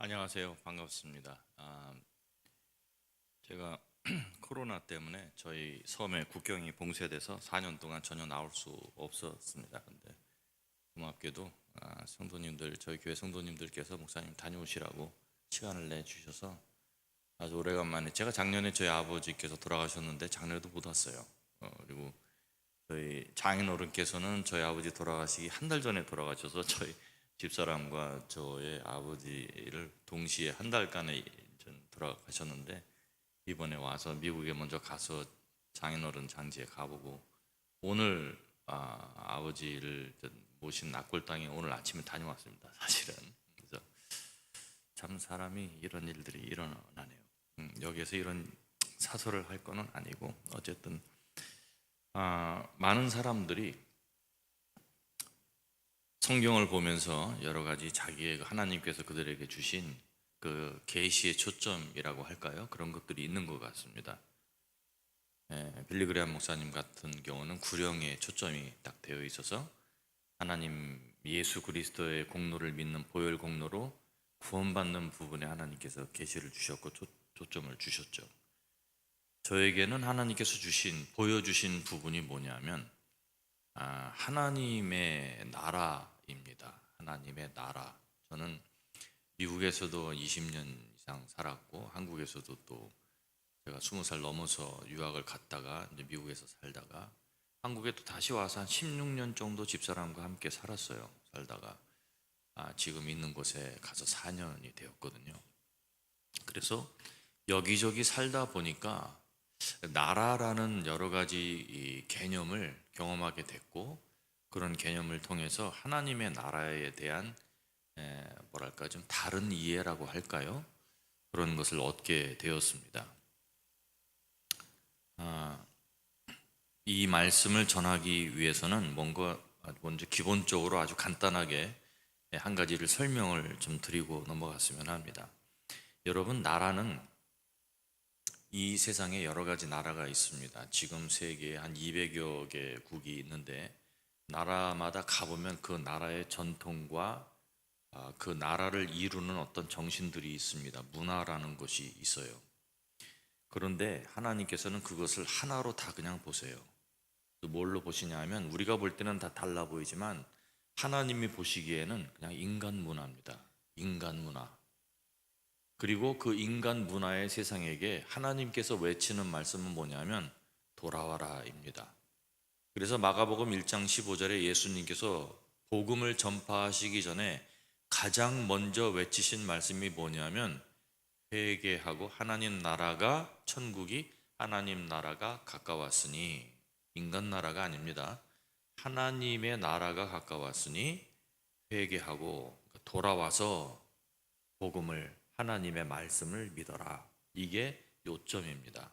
안녕하세요. 반갑습니다. 제가 코로나 때문에 저희 섬의 국경이 봉쇄돼서 4년 동안 전혀 나올 수 없었습니다. 근데 고맙게도 성도님들, 저희 교회 성도님들께서 목사님 다녀오시라고 시간을 내주셔서 아주 오래간만에, 제가 작년에 저희 아버지께서 돌아가셨는데 작년에도 못 왔어요. 그리고 저희 장인어른께서는 저희 아버지 돌아가시기 한 달 전에 돌아가셔서 저희 집사람과 저의 아버지를 동시에 한 달간에 돌아가셨는데, 이번에 와서 미국에 먼저 가서 장인어른 장지에 가보고 오늘 아버지를 모신 낙골당에 오늘 아침에 다녀왔습니다. 사실은. 그래서 참 사람이 이런 일들이 일어나네요. 여기에서 이런 사설을 할 거는 아니고, 어쨌든 많은 사람들이 성경을 보면서 여러 가지 자기의 하나님께서 그들에게 주신 그 계시의 초점이라고 할까요? 그런 것들이 있는 것 같습니다. 빌리그레암 목사님 같은 경우는 구령에 초점이 딱 되어 있어서 하나님 예수 그리스도의 공로를 믿는 보혈 공로로 구원받는 부분에 하나님께서 계시를 주셨고 초점을 주셨죠. 저에게는 하나님께서 보여주신 부분이 뭐냐면 하나님의 나라입니다. 하나님의 나라. 저는 미국에서도 20년 이상 살았고, 한국에서도 또 제가 20살 넘어서 유학을 갔다가 이제 미국에서 살다가 한국에 또 다시 와서 한 16년 정도 집사람과 함께 살았어요. 살다가 지금 있는 곳에 가서 4년이 되었거든요. 그래서 여기저기 살다 보니까 나라라는 여러 가지 이 개념을 경험하게 됐고, 그런 개념을 통해서 하나님의 나라에 대한 뭐랄까 좀 다른 이해라고 할까요? 그런 것을 얻게 되었습니다. 이 말씀을 전하기 위해서는 먼저 기본적으로 아주 간단하게 한 가지를 설명을 좀 드리고 넘어갔으면 합니다. 여러분, 나라는 이 세상에 여러 가지 나라가 있습니다. 지금 세계에 한 200여 개국이 있는데, 나라마다 가보면 그 나라의 전통과 그 나라를 이루는 어떤 정신들이 있습니다. 문화라는 것이 있어요. 그런데 하나님께서는 그것을 하나로 다 그냥 보세요. 뭘로 보시냐 하면, 우리가 볼 때는 다 달라 보이지만 하나님이 보시기에는 그냥 인간 문화입니다. 인간 문화. 그리고 그 인간 문화의 세상에게 하나님께서 외치는 말씀은 뭐냐면 돌아와라입니다. 그래서 마가복음 1장 15절에 예수님께서 복음을 전파하시기 전에 가장 먼저 외치신 말씀이 뭐냐면, 회개하고 하나님 나라가 가까웠으니, 인간 나라가 아닙니다. 하나님의 나라가 가까웠으니 회개하고 돌아와서 복음을, 하나님의 말씀을 믿어라. 이게 요점입니다.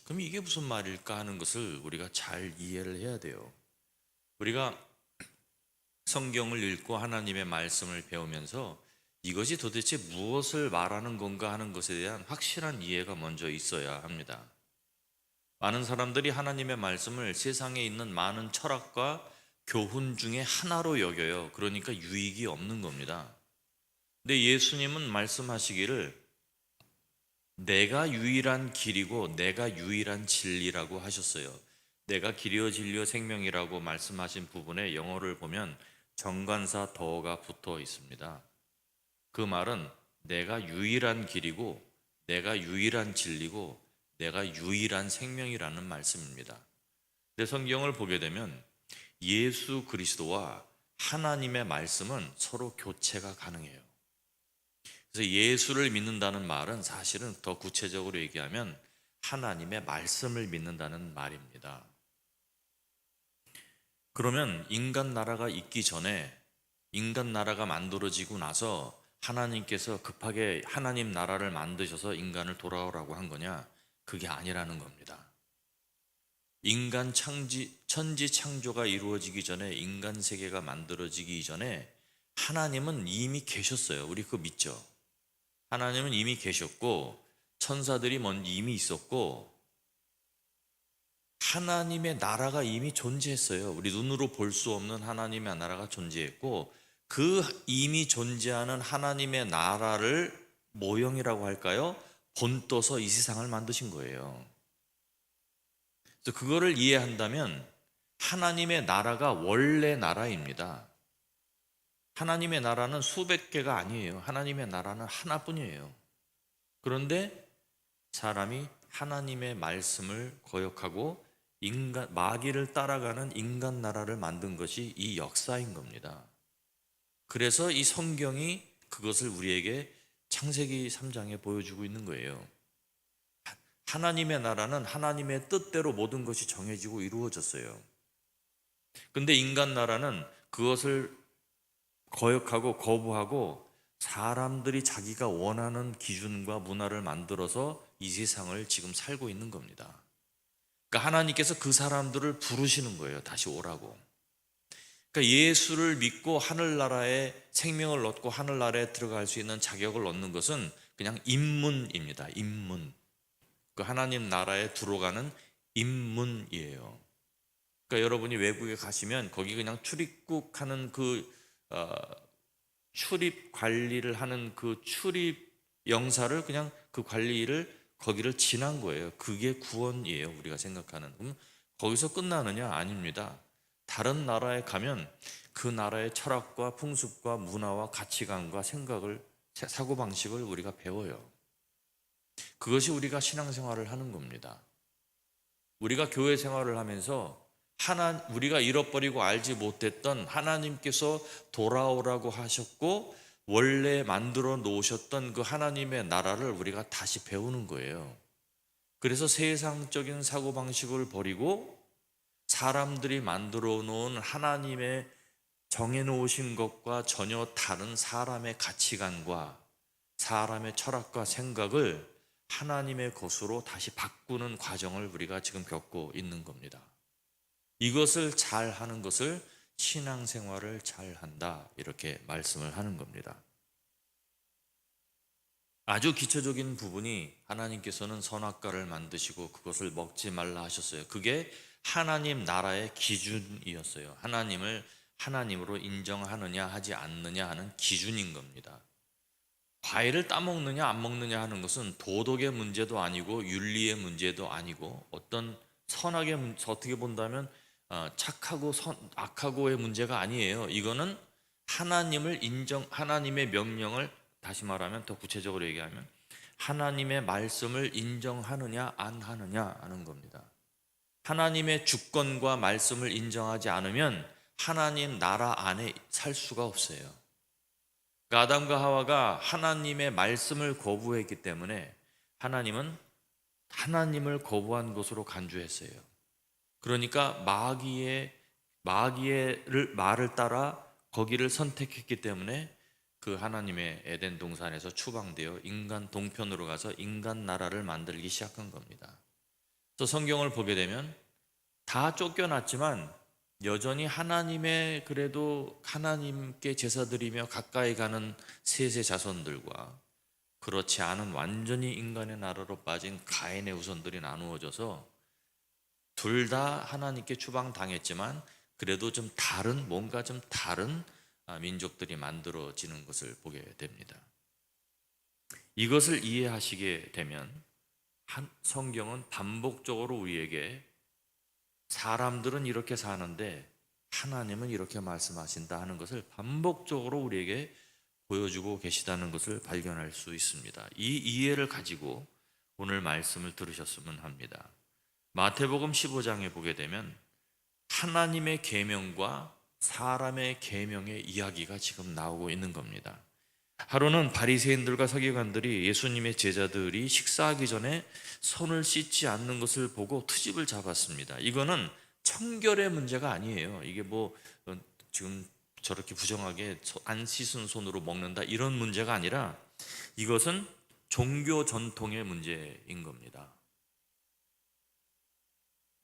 그럼 이게 무슨 말일까 하는 것을 우리가 잘 이해를 해야 돼요. 우리가 성경을 읽고 하나님의 말씀을 배우면서 이것이 도대체 무엇을 말하는 건가 하는 것에 대한 확실한 이해가 먼저 있어야 합니다. 많은 사람들이 하나님의 말씀을 세상에 있는 많은 철학과 교훈 중에 하나로 여겨요. 그러니까 유익이 없는 겁니다. 근데 예수님은 말씀하시기를 내가 유일한 길이고 내가 유일한 진리라고 하셨어요. 내가 길이요 진리요 생명이라고 말씀하신 부분에 영어를 보면 정관사 더가 붙어 있습니다. 그 말은 내가 유일한 길이고 내가 유일한 진리고 내가 유일한 생명이라는 말씀입니다. 근데 성경을 보게 되면 예수 그리스도와 하나님의 말씀은 서로 교체가 가능해요. 그래서 예수를 믿는다는 말은 사실은 더 구체적으로 얘기하면 하나님의 말씀을 믿는다는 말입니다. 그러면 인간 나라가 있기 전에, 인간 나라가 만들어지고 나서 하나님께서 급하게 하나님 나라를 만드셔서 인간을 돌아오라고 한 거냐? 그게 아니라는 겁니다. 인간 천지 창조가 이루어지기 전에, 인간 세계가 만들어지기 전에 하나님은 이미 계셨어요. 우리 그거 믿죠? 하나님은 이미 계셨고 천사들이 먼저 이미 있었고 하나님의 나라가 이미 존재했어요. 우리 눈으로 볼 수 없는 하나님의 나라가 존재했고, 그 이미 존재하는 하나님의 나라를 모형이라고 할까요? 본떠서 이 세상을 만드신 거예요. 그래서 그거를 이해한다면 하나님의 나라가 원래 나라입니다. 하나님의 나라는 수백 개가 아니에요. 하나님의 나라는 하나뿐이에요. 그런데 사람이 하나님의 말씀을 거역하고 마귀를 따라가는 인간 나라를 만든 것이 이 역사인 겁니다. 그래서 이 성경이 그것을 우리에게 창세기 3장에 보여주고 있는 거예요. 하나님의 나라는 하나님의 뜻대로 모든 것이 정해지고 이루어졌어요. 근데 인간 나라는 그것을 거역하고 거부하고 사람들이 자기가 원하는 기준과 문화를 만들어서 이 세상을 지금 살고 있는 겁니다. 그러니까 하나님께서 그 사람들을 부르시는 거예요. 다시 오라고. 그러니까 예수를 믿고 하늘나라에 생명을 얻고 하늘나라에 들어갈 수 있는 자격을 얻는 것은 그냥 입문입니다. 입문. 그 하나님 나라에 들어가는 입문이에요. 그러니까 여러분이 외국에 가시면 거기 그냥 출입국하는 출입 관리를 하는 그 출입 영사를 그냥 그 관리를 거기를 지난 거예요. 그게 구원이에요. 우리가 생각하는. 그럼 거기서 끝나느냐? 아닙니다. 다른 나라에 가면 그 나라의 철학과 풍습과 문화와 가치관과 생각을, 사고방식을 우리가 배워요. 그것이 우리가 신앙생활을 하는 겁니다. 우리가 교회 생활을 하면서 우리가 잃어버리고 알지 못했던 하나님께서 돌아오라고 하셨고 원래 만들어 놓으셨던 그 하나님의 나라를 우리가 다시 배우는 거예요. 그래서 세상적인 사고방식을 버리고 사람들이 만들어 놓은 하나님의 정해 놓으신 것과 전혀 다른 사람의 가치관과 사람의 철학과 생각을 하나님의 것으로 다시 바꾸는 과정을 우리가 지금 겪고 있는 겁니다. 이것을 잘 하는 것을 신앙생활을 잘 한다, 이렇게 말씀을 하는 겁니다. 아주 기초적인 부분이 하나님께서는 선악과를 만드시고 그것을 먹지 말라 하셨어요. 그게 하나님 나라의 기준이었어요. 하나님을 하나님으로 인정하느냐 하지 않느냐 하는 기준인 겁니다. 과일을 따먹느냐 안 먹느냐 하는 것은 도덕의 문제도 아니고 윤리의 문제도 아니고 어떤 선악의 문제, 어떻게 본다면 착하고 악하고의 문제가 아니에요. 이거는 하나님의 명령을, 다시 말하면 더 구체적으로 얘기하면 하나님의 말씀을 인정하느냐 안 하느냐 하는 겁니다. 하나님의 주권과 말씀을 인정하지 않으면 하나님 나라 안에 살 수가 없어요. 그러니까 아담과 하와가 하나님의 말씀을 거부했기 때문에 하나님은 하나님을 거부한 것으로 간주했어요. 그러니까 마귀의 말을 따라 거기를 선택했기 때문에 그 하나님의 에덴 동산에서 추방되어 인간 동편으로 가서 인간 나라를 만들기 시작한 겁니다. 그래서 성경을 보게 되면 다 쫓겨났지만 여전히 그래도 하나님께 제사드리며 가까이 가는 셋의 자손들과 그렇지 않은 완전히 인간의 나라로 빠진 가인의 후손들이 나누어져서 둘 다 하나님께 추방당했지만 그래도 뭔가 좀 다른 민족들이 만들어지는 것을 보게 됩니다. 이것을 이해하시게 되면 성경은 반복적으로 우리에게 사람들은 이렇게 사는데 하나님은 이렇게 말씀하신다 하는 것을 반복적으로 우리에게 보여주고 계시다는 것을 발견할 수 있습니다. 이 이해를 가지고 오늘 말씀을 들으셨으면 합니다. 마태복음 15장에 보게 되면 하나님의 계명과 사람의 계명의 이야기가 지금 나오고 있는 겁니다. 하루는 바리새인들과 서기관들이 예수님의 제자들이 식사하기 전에 손을 씻지 않는 것을 보고 트집을 잡았습니다. 이거는 청결의 문제가 아니에요. 이게 지금 저렇게 부정하게 안 씻은 손으로 먹는다 이런 문제가 아니라 이것은 종교 전통의 문제인 겁니다.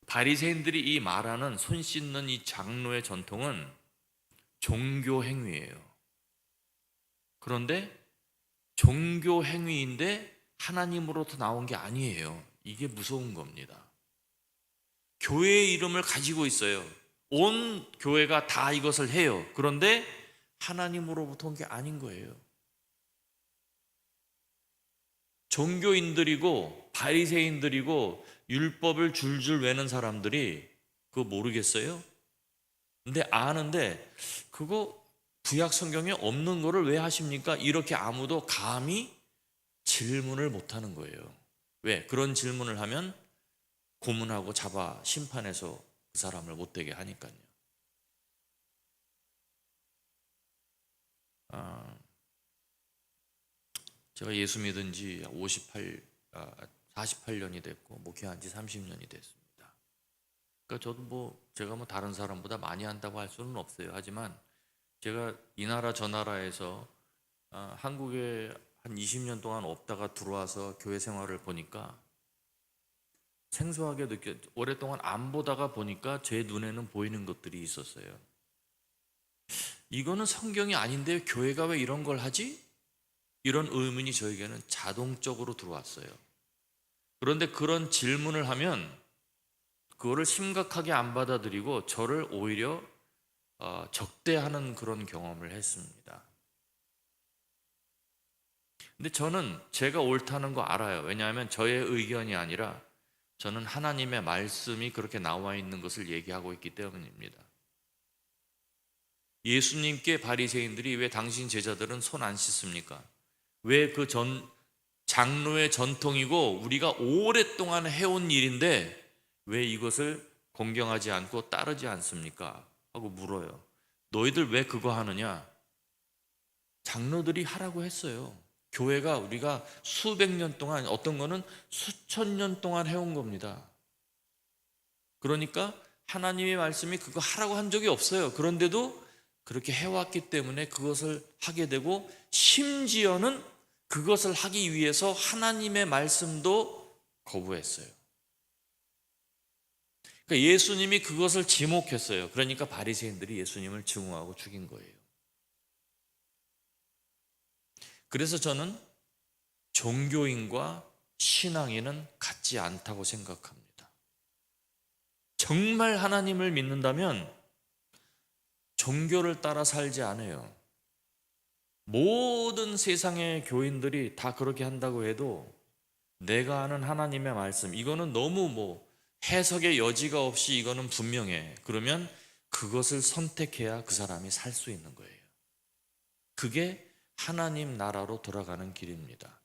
바리새인들이 이 말하는 손 씻는 이 장로의 전통은 종교 행위예요. 그런데 종교 행위인데 하나님으로부터 나온 게 아니에요. 이게 무서운 겁니다. 교회의 이름을 가지고 있어요. 온 교회가 다 이것을 해요. 그런데 하나님으로부터 온 게 아닌 거예요. 종교인들이고 바리새인들이고 율법을 줄줄 외는 사람들이 그거 모르겠어요? 근데 아는데 그거 구약 성경에 없는 거를 왜 하십니까? 이렇게 아무도 감히 질문을 못 하는 거예요. 왜? 그런 질문을 하면 고문하고 잡아 심판해서 그 사람을 못되게 하니까요. 제가 예수 믿은 지 48년이 됐고 목회한 지 30년이 됐습니다. 그러니까 저도 제가 다른 사람보다 많이 한다고 할 수는 없어요. 하지만 제가 이 나라 저 나라에서 한국에 한 20년 동안 없다가 들어와서 교회 생활을 보니까 생소하게 오랫동안 안 보다가 보니까 제 눈에는 보이는 것들이 있었어요. 이거는 성경이 아닌데 교회가 왜 이런 걸 하지? 이런 의문이 저에게는 자동적으로 들어왔어요. 그런데 그런 질문을 하면 그거를 심각하게 안 받아들이고 저를 오히려 적대하는 그런 경험을 했습니다. 근데 저는 제가 옳다는 거 알아요. 왜냐하면 저의 의견이 아니라 저는 하나님의 말씀이 그렇게 나와 있는 것을 얘기하고 있기 때문입니다. 예수님께 바리새인들이 왜 당신 제자들은 손 안 씻습니까? 왜 그 장로의 전통이고 우리가 오랫동안 해온 일인데 왜 이것을 공경하지 않고 따르지 않습니까? 하고 물어요. 너희들 왜 그거 하느냐? 장로들이 하라고 했어요. 교회가 우리가 수백 년 동안, 어떤 거는 수천 년 동안 해온 겁니다. 그러니까 하나님의 말씀이 그거 하라고 한 적이 없어요. 그런데도 그렇게 해왔기 때문에 그것을 하게 되고, 심지어는 그것을 하기 위해서 하나님의 말씀도 거부했어요. 그러니까 예수님이 그것을 지목했어요. 그러니까 바리새인들이 예수님을 증오하고 죽인 거예요. 그래서 저는 종교인과 신앙인은 같지 않다고 생각합니다. 정말 하나님을 믿는다면 종교를 따라 살지 않아요. 모든 세상의 교인들이 다 그렇게 한다고 해도 내가 아는 하나님의 말씀, 이거는 너무 해석의 여지가 없이 이거는 분명해. 그러면 그것을 선택해야 그 사람이 살 수 있는 거예요. 그게 하나님 나라로 돌아가는 길입니다.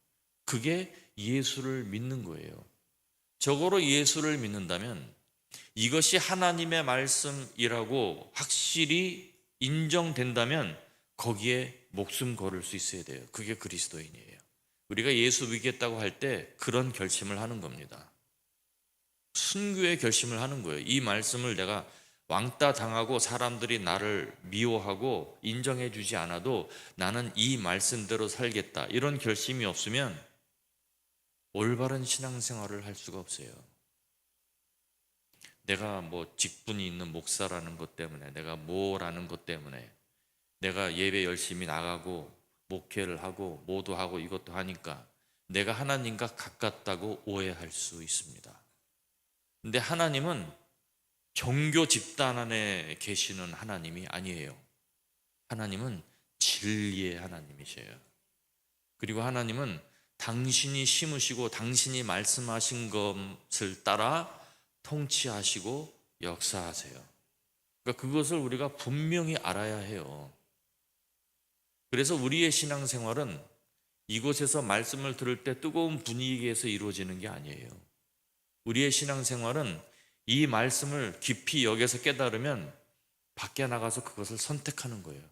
그게 예수를 믿는 거예요. 저거로 예수를 믿는다면 이것이 하나님의 말씀이라고 확실히 인정된다면 거기에 목숨 걸을 수 있어야 돼요. 그게 그리스도인이에요. 우리가 예수 믿겠다고 할 때 그런 결심을 하는 겁니다. 순교의 결심을 하는 거예요. 이 말씀을 내가 왕따 당하고 사람들이 나를 미워하고 인정해 주지 않아도 나는 이 말씀대로 살겠다, 이런 결심이 없으면 올바른 신앙생활을 할 수가 없어요. 내가 직분이 있는 목사라는 것 때문에, 내가 뭐라는 것 때문에, 내가 예배 열심히 나가고 목회를 하고 뭐도 하고 이것도 하니까 내가 하나님과 가깝다고 오해할 수 있습니다. 근데 하나님은 종교 집단 안에 계시는 하나님이 아니에요. 하나님은 진리의 하나님이셔요. 그리고 하나님은 당신이 심으시고 당신이 말씀하신 것을 따라 통치하시고 역사하세요. 그러니까 그것을 우리가 분명히 알아야 해요. 그래서 우리의 신앙생활은 이곳에서 말씀을 들을 때 뜨거운 분위기에서 이루어지는 게 아니에요. 우리의 신앙생활은 이 말씀을 깊이 여겨서 깨달으면 밖에 나가서 그것을 선택하는 거예요.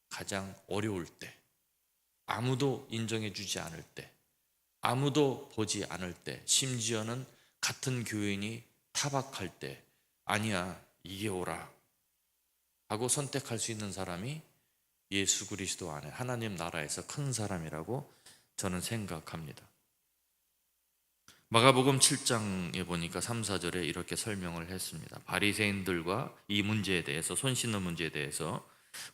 가장 어려울 때, 아무도 인정해 주지 않을 때, 아무도 보지 않을 때, 심지어는 같은 교인이 타박할 때, 아니야, 이게 옳아 하고 선택할 수 있는 사람이 예수 그리스도 안에 하나님 나라에서 큰 사람이라고 저는 생각합니다. 마가복음 7장에 보니까 3, 4절에 이렇게 설명을 했습니다. 바리새인들과 이 문제에 대해서, 손 씻는 문제에 대해서,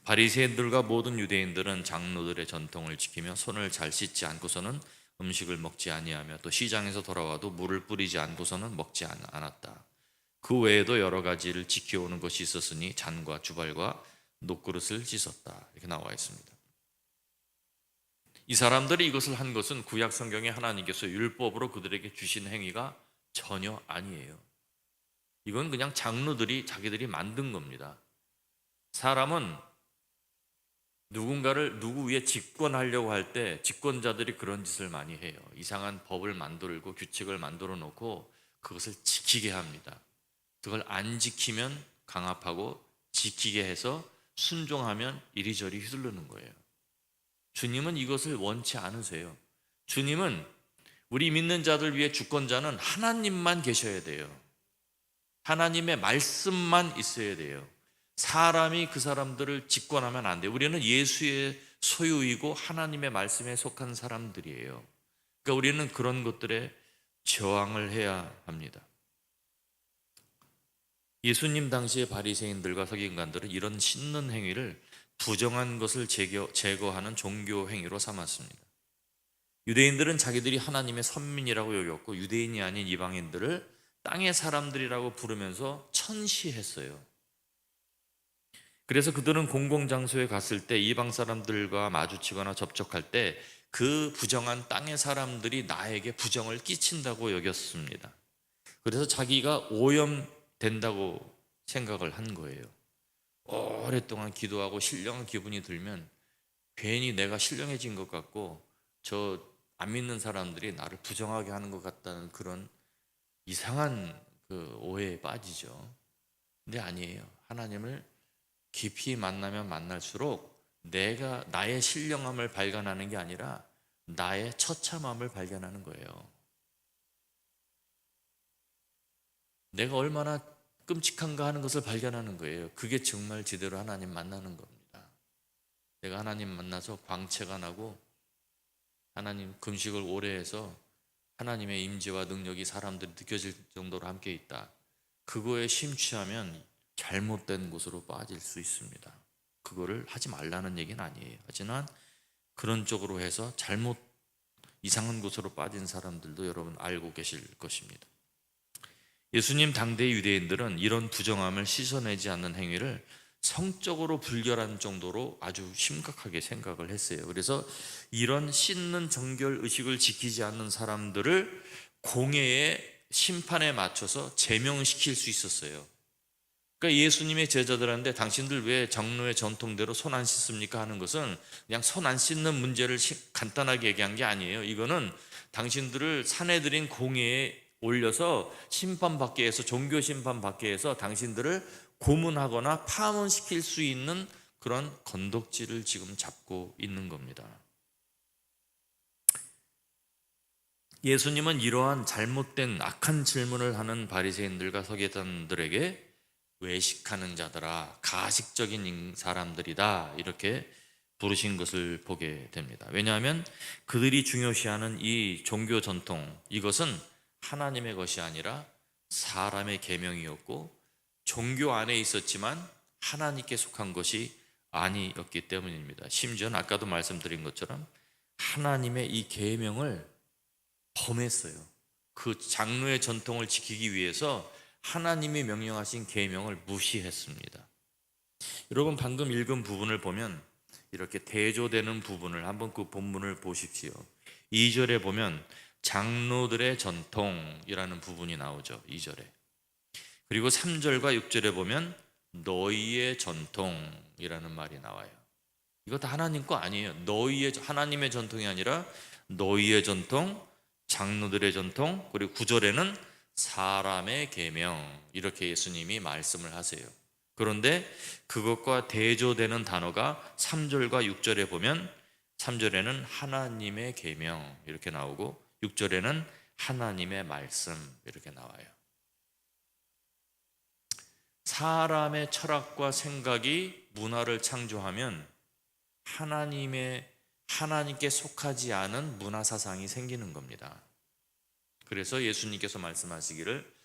바리새인들과 모든 유대인들은 장로들의 전통을 지키며 손을 잘 씻지 않고서는 음식을 먹지 아니하며 또 시장에서 돌아와도 물을 뿌리지 않고서는 먹지 않았다. 그 외에도 여러 가지를 지켜오는 것이 있었으니 잔과 주발과 녹그릇을 씻었다 이렇게 나와 있습니다. 이 사람들이 이것을 한 것은 구약 성경에 하나님께서 율법으로 그들에게 주신 행위가 전혀 아니에요. 이건 그냥 장로들이 자기들이 만든 겁니다. 사람은 누군가를 누구 위에 집권하려고 할 때 집권자들이 그런 짓을 많이 해요. 이상한 법을 만들고 규칙을 만들어 놓고 그것을 지키게 합니다. 그걸 안 지키면 강압하고 지키게 해서 순종하면 이리저리 휘둘르는 거예요. 주님은 이것을 원치 않으세요. 주님은 우리 믿는 자들 위해 주권자는 하나님만 계셔야 돼요. 하나님의 말씀만 있어야 돼요. 사람이 그 사람들을 집권하면 안 돼요. 우리는 예수의 소유이고 하나님의 말씀에 속한 사람들이에요. 그러니까 우리는 그런 것들에 저항을 해야 합니다. 예수님 당시의 바리새인들과 서기관들은 이런 씻는 행위를 부정한 것을 제거하는 종교 행위로 삼았습니다. 유대인들은 자기들이 하나님의 선민이라고 여겼고 유대인이 아닌 이방인들을 땅의 사람들이라고 부르면서 천시했어요. 그래서 그들은 공공장소에 갔을 때 이방 사람들과 마주치거나 접촉할 때 그 부정한 땅의 사람들이 나에게 부정을 끼친다고 여겼습니다. 그래서 자기가 오염된다고 생각을 한 거예요. 오랫동안 기도하고 신령한 기분이 들면 괜히 내가 신령해진 것 같고 저 안 믿는 사람들이 나를 부정하게 하는 것 같다는 그런 이상한 그 오해에 빠지죠. 근데 아니에요. 하나님을 깊이 만나면 만날수록 내가 나의 신령함을 발견하는 게 아니라 나의 처참함을 발견하는 거예요. 내가 얼마나 끔찍한가 하는 것을 발견하는 거예요. 그게 정말 제대로 하나님 만나는 겁니다. 내가 하나님 만나서 광채가 나고 하나님 금식을 오래 해서 하나님의 임재와 능력이 사람들이 느껴질 정도로 함께 있다. 그거에 심취하면 잘못된 곳으로 빠질 수 있습니다. 그거를 하지 말라는 얘기는 아니에요. 하지만 그런 쪽으로 해서 이상한 곳으로 빠진 사람들도 여러분 알고 계실 것입니다. 예수님 당대 유대인들은 이런 부정함을 씻어내지 않는 행위를 성적으로 불결한 정도로 아주 심각하게 생각을 했어요. 그래서 이런 씻는 정결 의식을 지키지 않는 사람들을 공회의 심판에 맞춰서 제명시킬 수 있었어요. 그러니까 예수님의 제자들한테 당신들 왜 장로의 전통대로 손 안 씻습니까? 하는 것은 그냥 손 안 씻는 문제를 간단하게 얘기한 게 아니에요. 이거는 당신들을 사내들인 공회에 올려서 심판받게 해서 종교 심판받게 해서 당신들을 고문하거나 파문시킬 수 있는 그런 건덕지를 지금 잡고 있는 겁니다. 예수님은 이러한 잘못된 악한 질문을 하는 바리새인들과 서기관들에게 외식하는 자들아, 가식적인 사람들이다 이렇게 부르신 것을 보게 됩니다. 왜냐하면 그들이 중요시하는 이 종교 전통, 이것은 하나님의 것이 아니라 사람의 계명이었고 종교 안에 있었지만 하나님께 속한 것이 아니었기 때문입니다. 심지어는 아까도 말씀드린 것처럼 하나님의 이 계명을 범했어요. 그 장로의 전통을 지키기 위해서 하나님이 명령하신 계명을 무시했습니다. 여러분 방금 읽은 부분을 보면 이렇게 대조되는 부분을 한번 그 본문을 보십시오. 2절에 보면 장로들의 전통이라는 부분이 나오죠. 2절에. 그리고 3절과 6절에 보면 너희의 전통이라는 말이 나와요. 이거 다 하나님 거 아니에요. 하나님의 전통이 아니라 너희의 전통, 장로들의 전통, 그리고 9절에는 사람의 계명, 이렇게 예수님이 말씀을 하세요. 그런데 그것과 대조되는 단어가 3절과 6절에 보면 3절에는 하나님의 계명 이렇게 나오고 6절에는 하나님의 말씀 이렇게 나와요. 사람의 철학과 생각이 문화를 창조하면 하나님께 속하지 않은 문화 사상이 생기는 겁니다. 그래서 예수님께서 말씀하시기를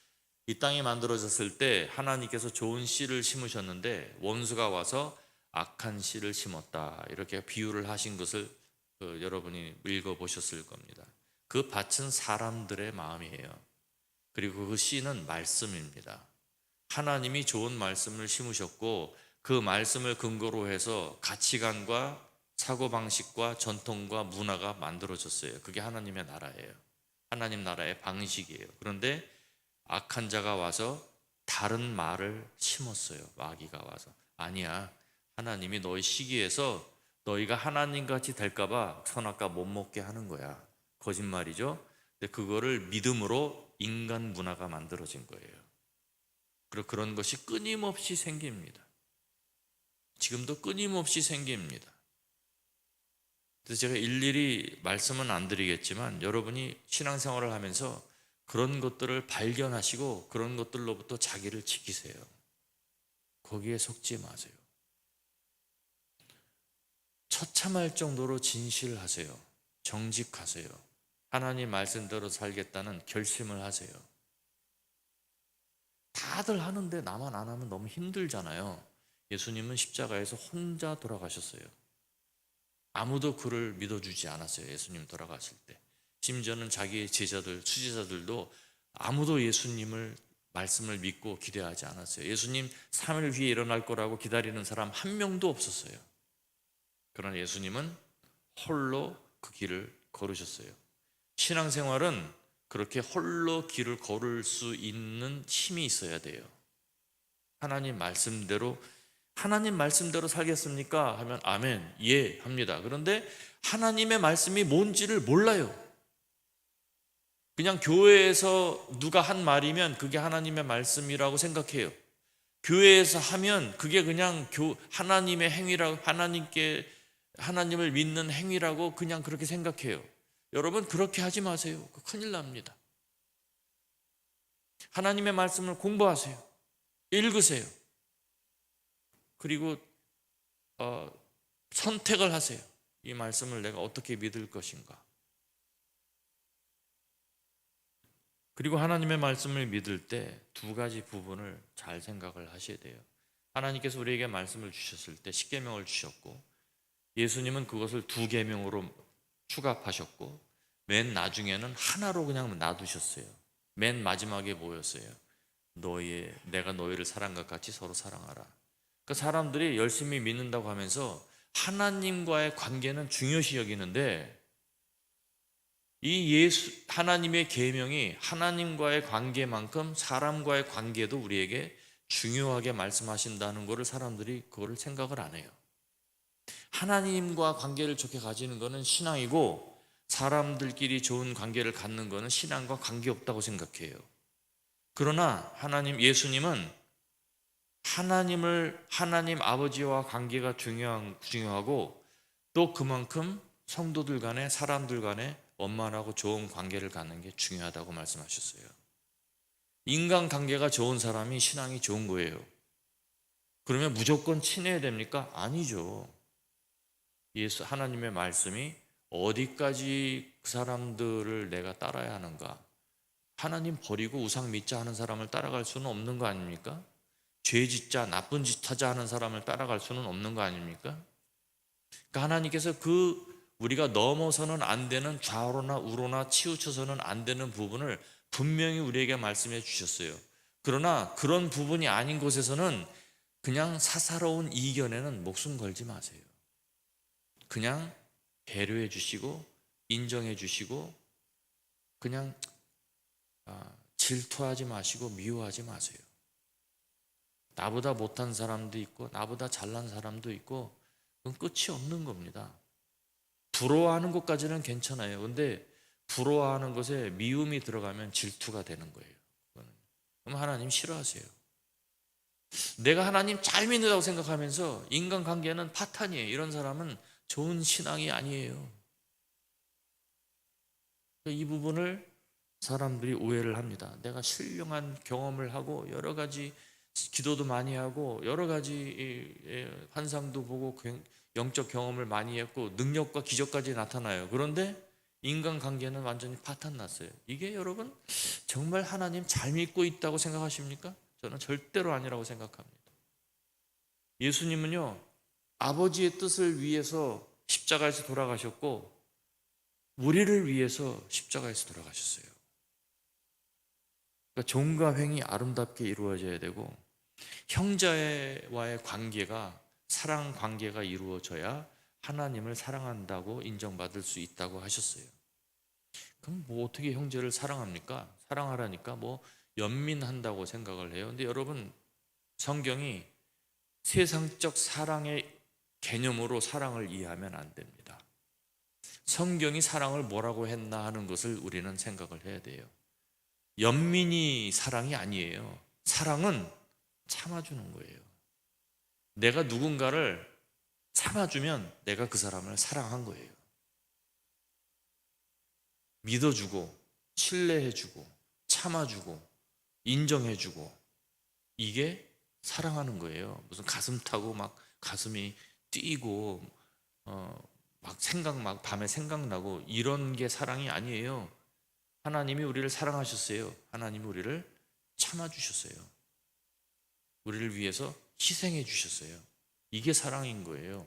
이 땅이 만들어졌을 때 하나님께서 좋은 씨를 심으셨는데 원수가 와서 악한 씨를 심었다 이렇게 비유를 하신 것을 여러분이 읽어보셨을 겁니다. 그 밭은 사람들의 마음이에요. 그리고 그 씨는 말씀입니다. 하나님이 좋은 말씀을 심으셨고 그 말씀을 근거로 해서 가치관과 사고방식과 전통과 문화가 만들어졌어요. 그게 하나님의 나라예요. 하나님 나라의 방식이에요. 그런데 악한 자가 와서 다른 말을 심었어요. 마귀가 와서 아니야, 하나님이 너희 시기에서 너희가 하나님같이 될까봐 선악과 못 먹게 하는 거야. 거짓말이죠. 근데 그거를 믿음으로 인간 문화가 만들어진 거예요. 그리고 그런 것이 끊임없이 생깁니다. 지금도 끊임없이 생깁니다. 그래서 제가 일일이 말씀은 안 드리겠지만 여러분이 신앙생활을 하면서 그런 것들을 발견하시고 그런 것들로부터 자기를 지키세요. 거기에 속지 마세요. 처참할 정도로 진실하세요. 정직하세요. 하나님 말씀대로 살겠다는 결심을 하세요. 다들 하는데 나만 안 하면 너무 힘들잖아요. 예수님은 십자가에서 혼자 돌아가셨어요. 아무도 그를 믿어주지 않았어요. 예수님 돌아가실 때. 심지어는 자기의 제자들, 수제자들도 아무도 예수님을 말씀을 믿고 기대하지 않았어요. 예수님 3일 후에 일어날 거라고 기다리는 사람 한 명도 없었어요. 그러나 예수님은 홀로 그 길을 걸으셨어요. 신앙생활은 그렇게 홀로 길을 걸을 수 있는 힘이 있어야 돼요. 하나님 말씀대로 살겠습니까? 하면 아멘, 예 합니다. 그런데 하나님의 말씀이 뭔지를 몰라요. 그냥 교회에서 누가 한 말이면 그게 하나님의 말씀이라고 생각해요. 교회에서 하면 그게 그냥 하나님의 행위라고, 하나님을 믿는 행위라고 그냥 그렇게 생각해요. 여러분 그렇게 하지 마세요. 큰일 납니다. 하나님의 말씀을 공부하세요. 읽으세요. 그리고 선택을 하세요. 이 말씀을 내가 어떻게 믿을 것인가. 그리고 하나님의 말씀을 믿을 때 두 가지 부분을 잘 생각을 하셔야 돼요. 하나님께서 우리에게 말씀을 주셨을 때 십계명을 주셨고 예수님은 그것을 두 계명으로 추가하셨고 맨 나중에는 하나로 그냥 놔두셨어요. 맨 마지막에 뭐였어요? 내가 너희를 사랑한 것 같이 서로 사랑하라. 그 사람들이 열심히 믿는다고 하면서 하나님과의 관계는 중요시 여기는데 이 하나님의 계명이 하나님과의 관계만큼 사람과의 관계도 우리에게 중요하게 말씀하신다는 것을 사람들이 그거를 생각을 안 해요. 하나님과 관계를 좋게 가지는 것은 신앙이고 사람들끼리 좋은 관계를 갖는 것은 신앙과 관계없다고 생각해요. 그러나 예수님은 하나님 아버지와 관계가 중요하고 또 그만큼 성도들 간에 사람들 간에 원만하고 좋은 관계를 갖는 게 중요하다고 말씀하셨어요. 인간관계가 좋은 사람이 신앙이 좋은 거예요. 그러면 무조건 친해야 됩니까? 아니죠. 하나님의 말씀이 어디까지 그 사람들을 내가 따라야 하는가? 하나님 버리고 우상 믿자 하는 사람을 따라갈 수는 없는 거 아닙니까? 죄 짓자, 나쁜 짓 하자 하는 사람을 따라갈 수는 없는 거 아닙니까? 그러니까 하나님께서 우리가 넘어서는 안 되는 좌우로나 우로나 치우쳐서는 안 되는 부분을 분명히 우리에게 말씀해 주셨어요. 그러나 그런 부분이 아닌 곳에서는 그냥 사사로운 이견에는 목숨 걸지 마세요. 그냥 배려해 주시고 인정해 주시고 그냥 질투하지 마시고 미워하지 마세요. 나보다 못한 사람도 있고 나보다 잘난 사람도 있고 그건 끝이 없는 겁니다. 부러워하는 것까지는 괜찮아요. 근데 부러워하는 것에 미움이 들어가면 질투가 되는 거예요. 그럼 하나님 싫어하세요. 내가 하나님 잘 믿는다고 생각하면서 인간관계는 파탄이에요. 이런 사람은 좋은 신앙이 아니에요. 이 부분을 사람들이 오해를 합니다. 내가 신령한 경험을 하고 여러 가지 기도도 많이 하고 여러 가지 환상도 보고 영적 경험을 많이 했고 능력과 기적까지 나타나요. 그런데 인간관계는 완전히 파탄났어요. 이게 여러분 정말 하나님 잘 믿고 있다고 생각하십니까? 저는 절대로 아니라고 생각합니다. 예수님은요 아버지의 뜻을 위해서 십자가에서 돌아가셨고 우리를 위해서 십자가에서 돌아가셨어요. 그러니까 종과 횡이 아름답게 이루어져야 되고 형제와의 관계가 사랑 관계가 이루어져야 하나님을 사랑한다고 인정받을 수 있다고 하셨어요. 그럼 뭐 어떻게 형제를 사랑합니까? 사랑하라니까 뭐 연민한다고 생각을 해요. 근데 여러분, 성경이 세상적 사랑의 개념으로 사랑을 이해하면 안 됩니다. 성경이 사랑을 뭐라고 했나 하는 것을 우리는 생각을 해야 돼요. 연민이 사랑이 아니에요. 사랑은 참아주는 거예요. 내가 누군가를 참아주면 내가 그 사람을 사랑한 거예요. 믿어주고, 신뢰해주고, 참아주고, 인정해주고, 이게 사랑하는 거예요. 무슨 가슴 타고 막 가슴이 뛰고, 막 밤에 생각나고 이런 게 사랑이 아니에요. 하나님이 우리를 사랑하셨어요. 하나님이 우리를 참아주셨어요. 우리를 위해서 희생해 주셨어요. 이게 사랑인 거예요.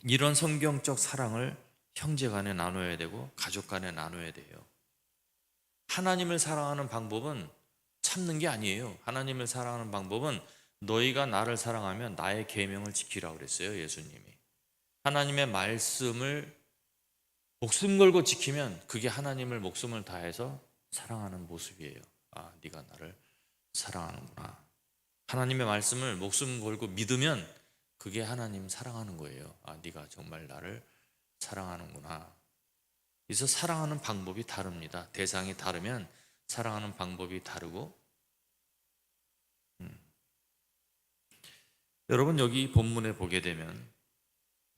이런 성경적 사랑을 형제 간에 나눠야 되고 가족 간에 나눠야 돼요. 하나님을 사랑하는 방법은 참는 게 아니에요. 하나님을 사랑하는 방법은 너희가 나를 사랑하면 나의 계명을 지키라고 그랬어요. 예수님이. 하나님의 말씀을 목숨 걸고 지키면 그게 하나님을 목숨을 다해서 사랑하는 모습이에요. 아, 네가 나를 사랑하는구나. 하나님의 말씀을 목숨 걸고 믿으면 그게 하나님 사랑하는 거예요. 아, 네가 정말 나를 사랑하는구나. 그래서 사랑하는 방법이 다릅니다. 대상이 다르면 사랑하는 방법이 다르고, 여러분 여기 본문에 보게 되면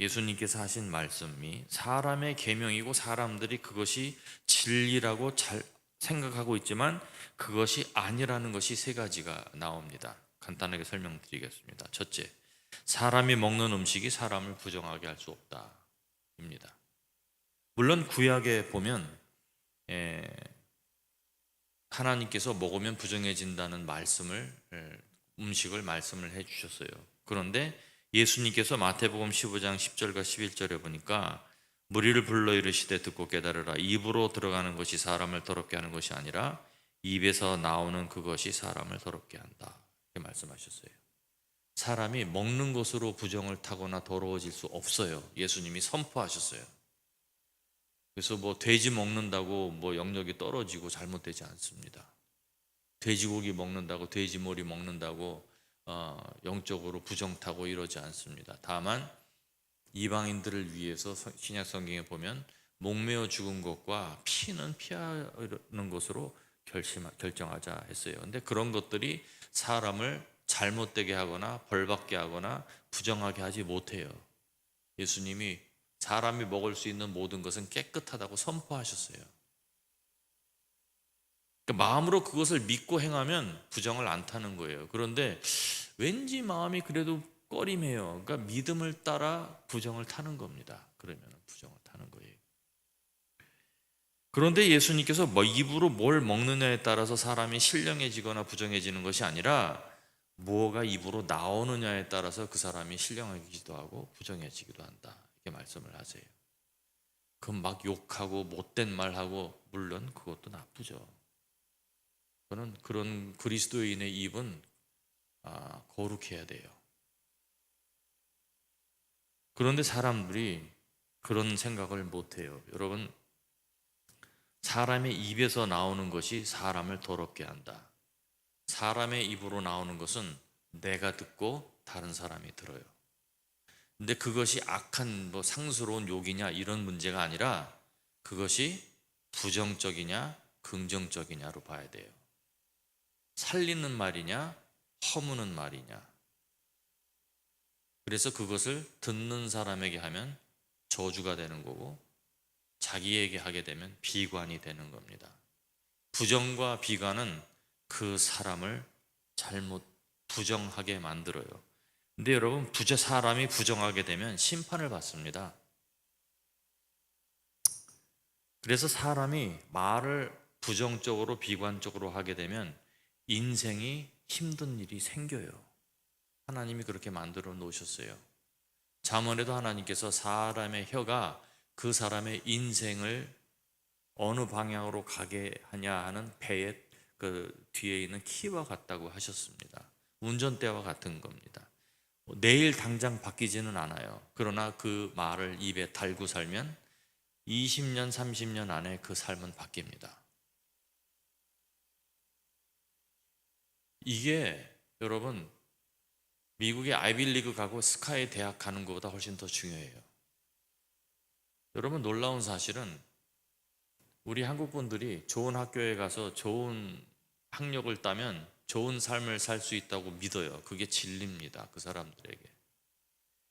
예수님께서 하신 말씀이 사람의 계명이고 사람들이 그것이 진리라고 잘 생각하고 있지만 그것이 아니라는 것이 세 가지가 나옵니다. 간단하게 설명드리겠습니다. 첫째, 사람이 먹는 음식이 사람을 부정하게 할 수 없다 입니다. 물론 구약에 보면 하나님께서 먹으면 부정해진다는 음식을 말씀을 해주셨어요. 그런데 예수님께서 마태복음 15장 10절과 11절에 보니까 무리를 불러 이르시되 듣고 깨달으라. 입으로 들어가는 것이 사람을 더럽게 하는 것이 아니라 입에서 나오는 그것이 사람을 더럽게 한다. 이렇게 말씀하셨어요. 사람이 먹는 것으로 부정을 타거나 더러워질 수 없어요. 예수님이 선포하셨어요. 그래서 뭐 돼지 먹는다고 뭐 영역이 떨어지고 잘못되지 않습니다. 돼지고기 먹는다고 돼지머리 먹는다고 영적으로 부정타고 이러지 않습니다. 다만 이방인들을 위해서 신약 성경에 보면 목매어 죽은 것과 피는 피하는 것으로 결정하자 했어요. 근데 그런 것들이 사람을 잘못되게 하거나 벌받게 하거나 부정하게 하지 못해요. 예수님이 사람이 먹을 수 있는 모든 것은 깨끗하다고 선포하셨어요. 그러니까 마음으로 그것을 믿고 행하면 부정을 안 타는 거예요. 그런데 왠지 마음이 그래도 꺼림해요. 그러니까 믿음을 따라 부정을 타는 겁니다. 그러면 부정을 타는 거예요. 그런데 예수님께서 입으로 뭘 먹느냐에 따라서 사람이 신령해지거나 부정해지는 것이 아니라 뭐가 입으로 나오느냐에 따라서 그 사람이 신령해지기도 하고 부정해지기도 한다. 이렇게 말씀을 하세요. 그럼 막 욕하고 못된 말하고 물론 그것도 나쁘죠. 그런 그리스도인의 입은 거룩해야 돼요. 그런데 사람들이 그런 생각을 못해요. 여러분, 사람의 입에서 나오는 것이 사람을 더럽게 한다. 사람의 입으로 나오는 것은 내가 듣고 다른 사람이 들어요. 근데 그것이 악한 상스러운 욕이냐 이런 문제가 아니라 그것이 부정적이냐 긍정적이냐로 봐야 돼요. 살리는 말이냐 허무는 말이냐. 그래서 그것을 듣는 사람에게 하면 저주가 되는 거고 자기에게 하게 되면 비관이 되는 겁니다. 부정과 비관은 그 사람을 잘못 부정하게 만들어요. 근데 여러분, 사람이 부정하게 되면 심판을 받습니다. 그래서 사람이 말을 부정적으로 비관적으로 하게 되면 인생이 힘든 일이 생겨요. 하나님이 그렇게 만들어 놓으셨어요. 잠언에도 하나님께서 사람의 혀가 그 사람의 인생을 어느 방향으로 가게 하냐 하는 배의 그 뒤에 있는 키와 같다고 하셨습니다. 운전대와 같은 겁니다. 내일 당장 바뀌지는 않아요. 그러나 그 말을 입에 달고 살면 20년, 30년 안에 그 삶은 바뀝니다. 이게 여러분 미국의 아이빌리그 가고 스카이 대학 가는 것보다 훨씬 더 중요해요. 여러분 놀라운 사실은 우리 한국 분들이 좋은 학교에 가서 좋은 학력을 따면 좋은 삶을 살 수 있다고 믿어요. 그게 진리입니다. 그 사람들에게.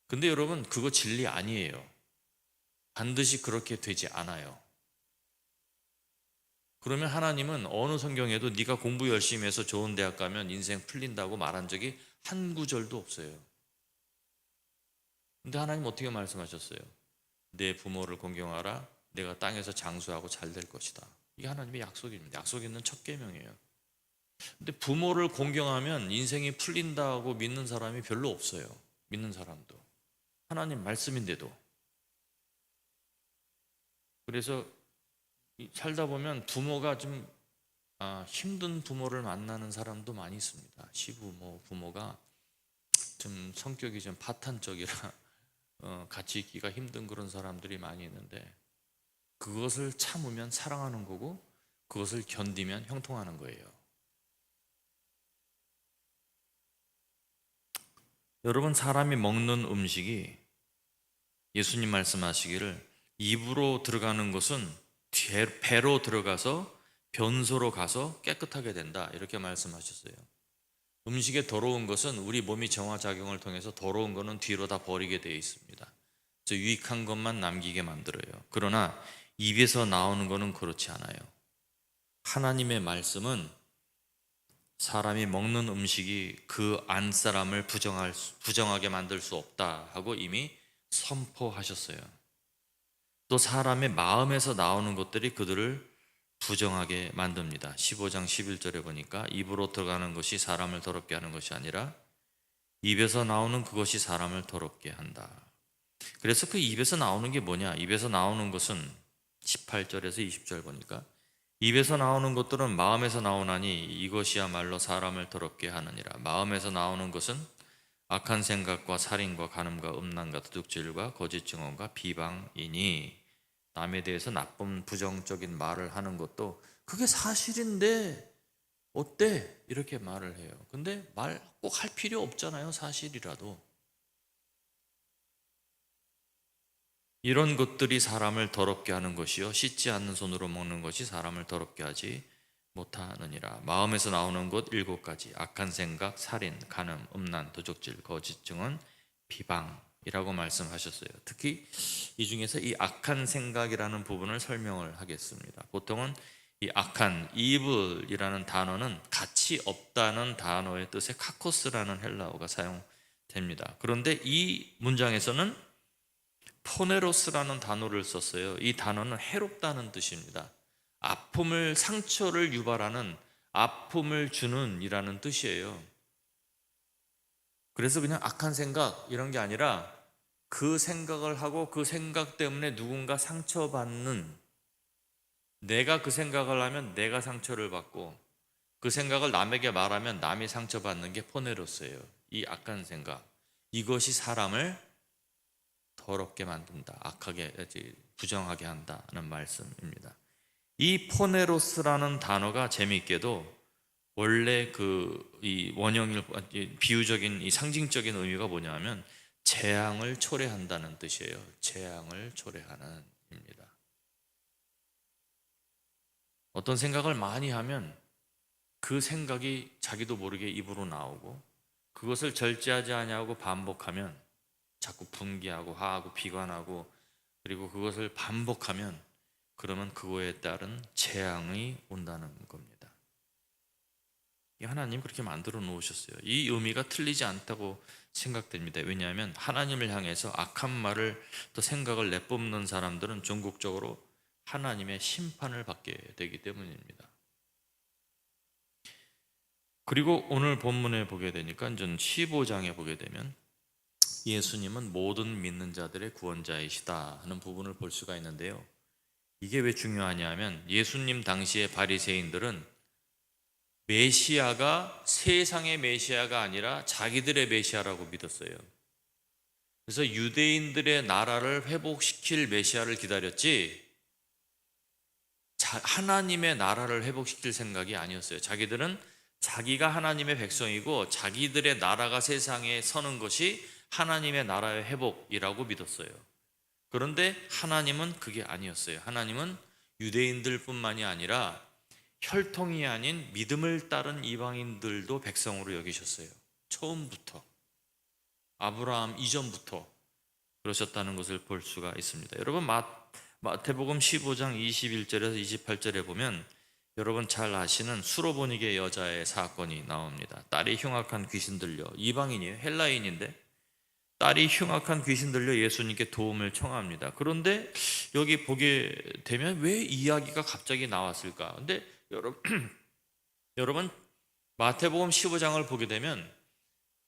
근데 여러분 그거 진리 아니에요. 반드시 그렇게 되지 않아요. 그러면 하나님은 어느 성경에도 네가 공부 열심히 해서 좋은 대학 가면 인생 풀린다고 말한 적이 한 구절도 없어요. 근데 하나님 어떻게 말씀하셨어요? 내 부모를 공경하라. 내가 땅에서 장수하고 잘 될 것이다. 이게 하나님의 약속입니다. 약속 있는 첫 계명이에요. 근데 부모를 공경하면 인생이 풀린다고 믿는 사람이 별로 없어요. 믿는 사람도. 하나님 말씀인데도. 그래서 살다 보면 부모가 좀 힘든 부모를 만나는 사람도 많이 있습니다. 시부모, 부모가 좀 성격이 좀 파탄적이라 같이 있기가 힘든 그런 사람들이 많이 있는데 그것을 참으면 사랑하는 거고 그것을 견디면 형통하는 거예요. 여러분 사람이 먹는 음식이 예수님 말씀하시기를 입으로 들어가는 것은 배로 들어가서 변소로 가서 깨끗하게 된다 이렇게 말씀하셨어요. 음식에 더러운 것은 우리 몸이 정화작용을 통해서 더러운 것은 뒤로 다 버리게 되어 있습니다. 그래서 유익한 것만 남기게 만들어요. 그러나 입에서 나오는 것은 그렇지 않아요. 하나님의 말씀은 사람이 먹는 음식이 그 안사람을 부정하게 만들 수 없다 하고 이미 선포하셨어요. 또 사람의 마음에서 나오는 것들이 그들을 부정하게 만듭니다. 15장 11절에 보니까 입으로 들어가는 것이 사람을 더럽게 하는 것이 아니라 입에서 나오는 그것이 사람을 더럽게 한다. 그래서 그 입에서 나오는 게 뭐냐? 입에서 나오는 것은 18절에서 20절 보니까 입에서 나오는 것들은 마음에서 나오나니 이것이야말로 사람을 더럽게 하느니라. 마음에서 나오는 것은 악한 생각과 살인과 간음과 음란과 도둑질과 거짓 증언과 비방이니 남에 대해서 나쁜 부정적인 말을 하는 것도 그게 사실인데 어때? 이렇게 말을 해요. 근데 말 꼭 할 필요 없잖아요. 사실이라도. 이런 것들이 사람을 더럽게 하는 것이요 씻지 않는 손으로 먹는 것이 사람을 더럽게 하지 못하느니라. 마음에서 나오는 것 7가지 악한 생각, 살인, 간음, 음란, 도적질, 거짓 증언, 비방이라고 말씀하셨어요. 특히 이 중에서 이 악한 생각이라는 부분을 설명을 하겠습니다. 보통은 이 악한, evil이라는 단어는 가치 없다는 단어의 뜻의 카코스라는 헬라어가 사용됩니다. 그런데 이 문장에서는 포네로스라는 단어를 썼어요. 이 단어는 해롭다는 뜻입니다. 아픔을, 상처를 유발하는, 아픔을 주는 이라는 뜻이에요. 그래서 그냥 악한 생각 이런 게 아니라 그 생각을 하고 그 생각 때문에 누군가 상처받는, 내가 그 생각을 하면 내가 상처를 받고 그 생각을 남에게 말하면 남이 상처받는 게 포네로스예요. 이 악한 생각, 이것이 사람을 더럽게 만든다, 악하게, 부정하게 한다는 말씀입니다. 이 포네로스라는 단어가 재미있게도 원래 이 원형일 비유적인 이 상징적인 의미가 뭐냐면 재앙을 초래한다는 뜻이에요. 재앙을 초래하는 입니다. 어떤 생각을 많이 하면 그 생각이 자기도 모르게 입으로 나오고 그것을 절제하지 아니하고 반복하면 자꾸 분개하고 화하고 비관하고 그리고 그것을 반복하면 그러면 그거에 따른 재앙이 온다는 겁니다. 하나님 그렇게 만들어 놓으셨어요. 이 의미가 틀리지 않다고 생각됩니다. 왜냐하면 하나님을 향해서 악한 말을 또 생각을 내뿜는 사람들은 전국적으로 하나님의 심판을 받게 되기 때문입니다. 그리고 오늘 본문에 보게 되니까 전 15장에 보게 되면 예수님은 모든 믿는 자들의 구원자이시다 하는 부분을 볼 수가 있는데요. 이게 왜 중요하냐 하면 예수님 당시의 바리새인들은 메시아가 세상의 메시아가 아니라 자기들의 메시아라고 믿었어요. 그래서 유대인들의 나라를 회복시킬 메시아를 기다렸지 하나님의 나라를 회복시킬 생각이 아니었어요. 자기들은 자기가 하나님의 백성이고 자기들의 나라가 세상에 서는 것이 하나님의 나라의 회복이라고 믿었어요. 그런데 하나님은 그게 아니었어요. 하나님은 유대인들뿐만이 아니라 혈통이 아닌 믿음을 따른 이방인들도 백성으로 여기셨어요. 처음부터, 아브라함 이전부터 그러셨다는 것을 볼 수가 있습니다. 여러분, 마태복음 15장 21절에서 28절에 보면 여러분 잘 아시는 수로보니게 여자의 사건이 나옵니다. 딸이 흉악한 귀신 들려, 이방인이에요. 헬라인인데 딸이 흉악한 귀신 들려 예수님께 도움을 청합니다. 그런데 여기 보게 되면 왜 이야기가 갑자기 나왔을까? 근데 여러분 마태복음 15장을 보게 되면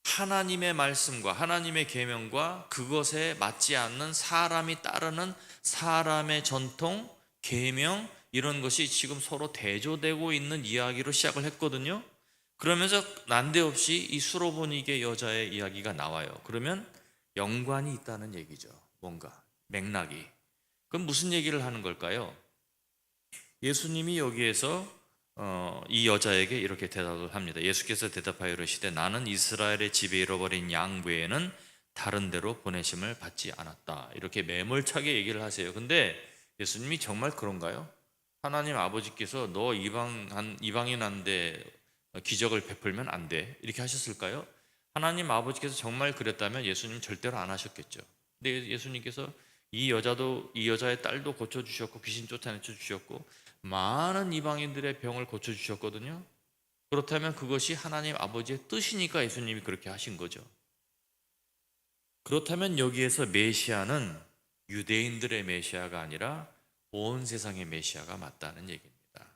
하나님의 말씀과 하나님의 계명과 그것에 맞지 않는 사람이 따르는 사람의 전통, 계명 이런 것이 지금 서로 대조되고 있는 이야기로 시작을 했거든요. 그러면서 난데없이 이 수로보니게 여자의 이야기가 나와요. 그러면 연관이 있다는 얘기죠. 뭔가 맥락이. 그럼 무슨 얘기를 하는 걸까요? 예수님이 여기에서 이 여자에게 이렇게 대답을 합니다. 예수께서 대답하여 이르시되 나는 이스라엘의 집에 잃어버린 양 외에는 다른 데로 보내심을 받지 않았다. 이렇게 매몰차게 얘기를 하세요. 근데 예수님이 정말 그런가요? 하나님 아버지께서 너 이방인한테 기적을 베풀면 안 돼. 이렇게 하셨을까요? 하나님 아버지께서 정말 그랬다면 예수님 절대로 안 하셨겠죠. 근데 예수님께서 이 여자의 딸도 고쳐주셨고 귀신 쫓아내 주셨고 많은 이방인들의 병을 고쳐주셨거든요. 그렇다면 그것이 하나님 아버지의 뜻이니까 예수님이 그렇게 하신 거죠. 그렇다면 여기에서 메시아는 유대인들의 메시아가 아니라 온 세상의 메시아가 맞다는 얘기입니다.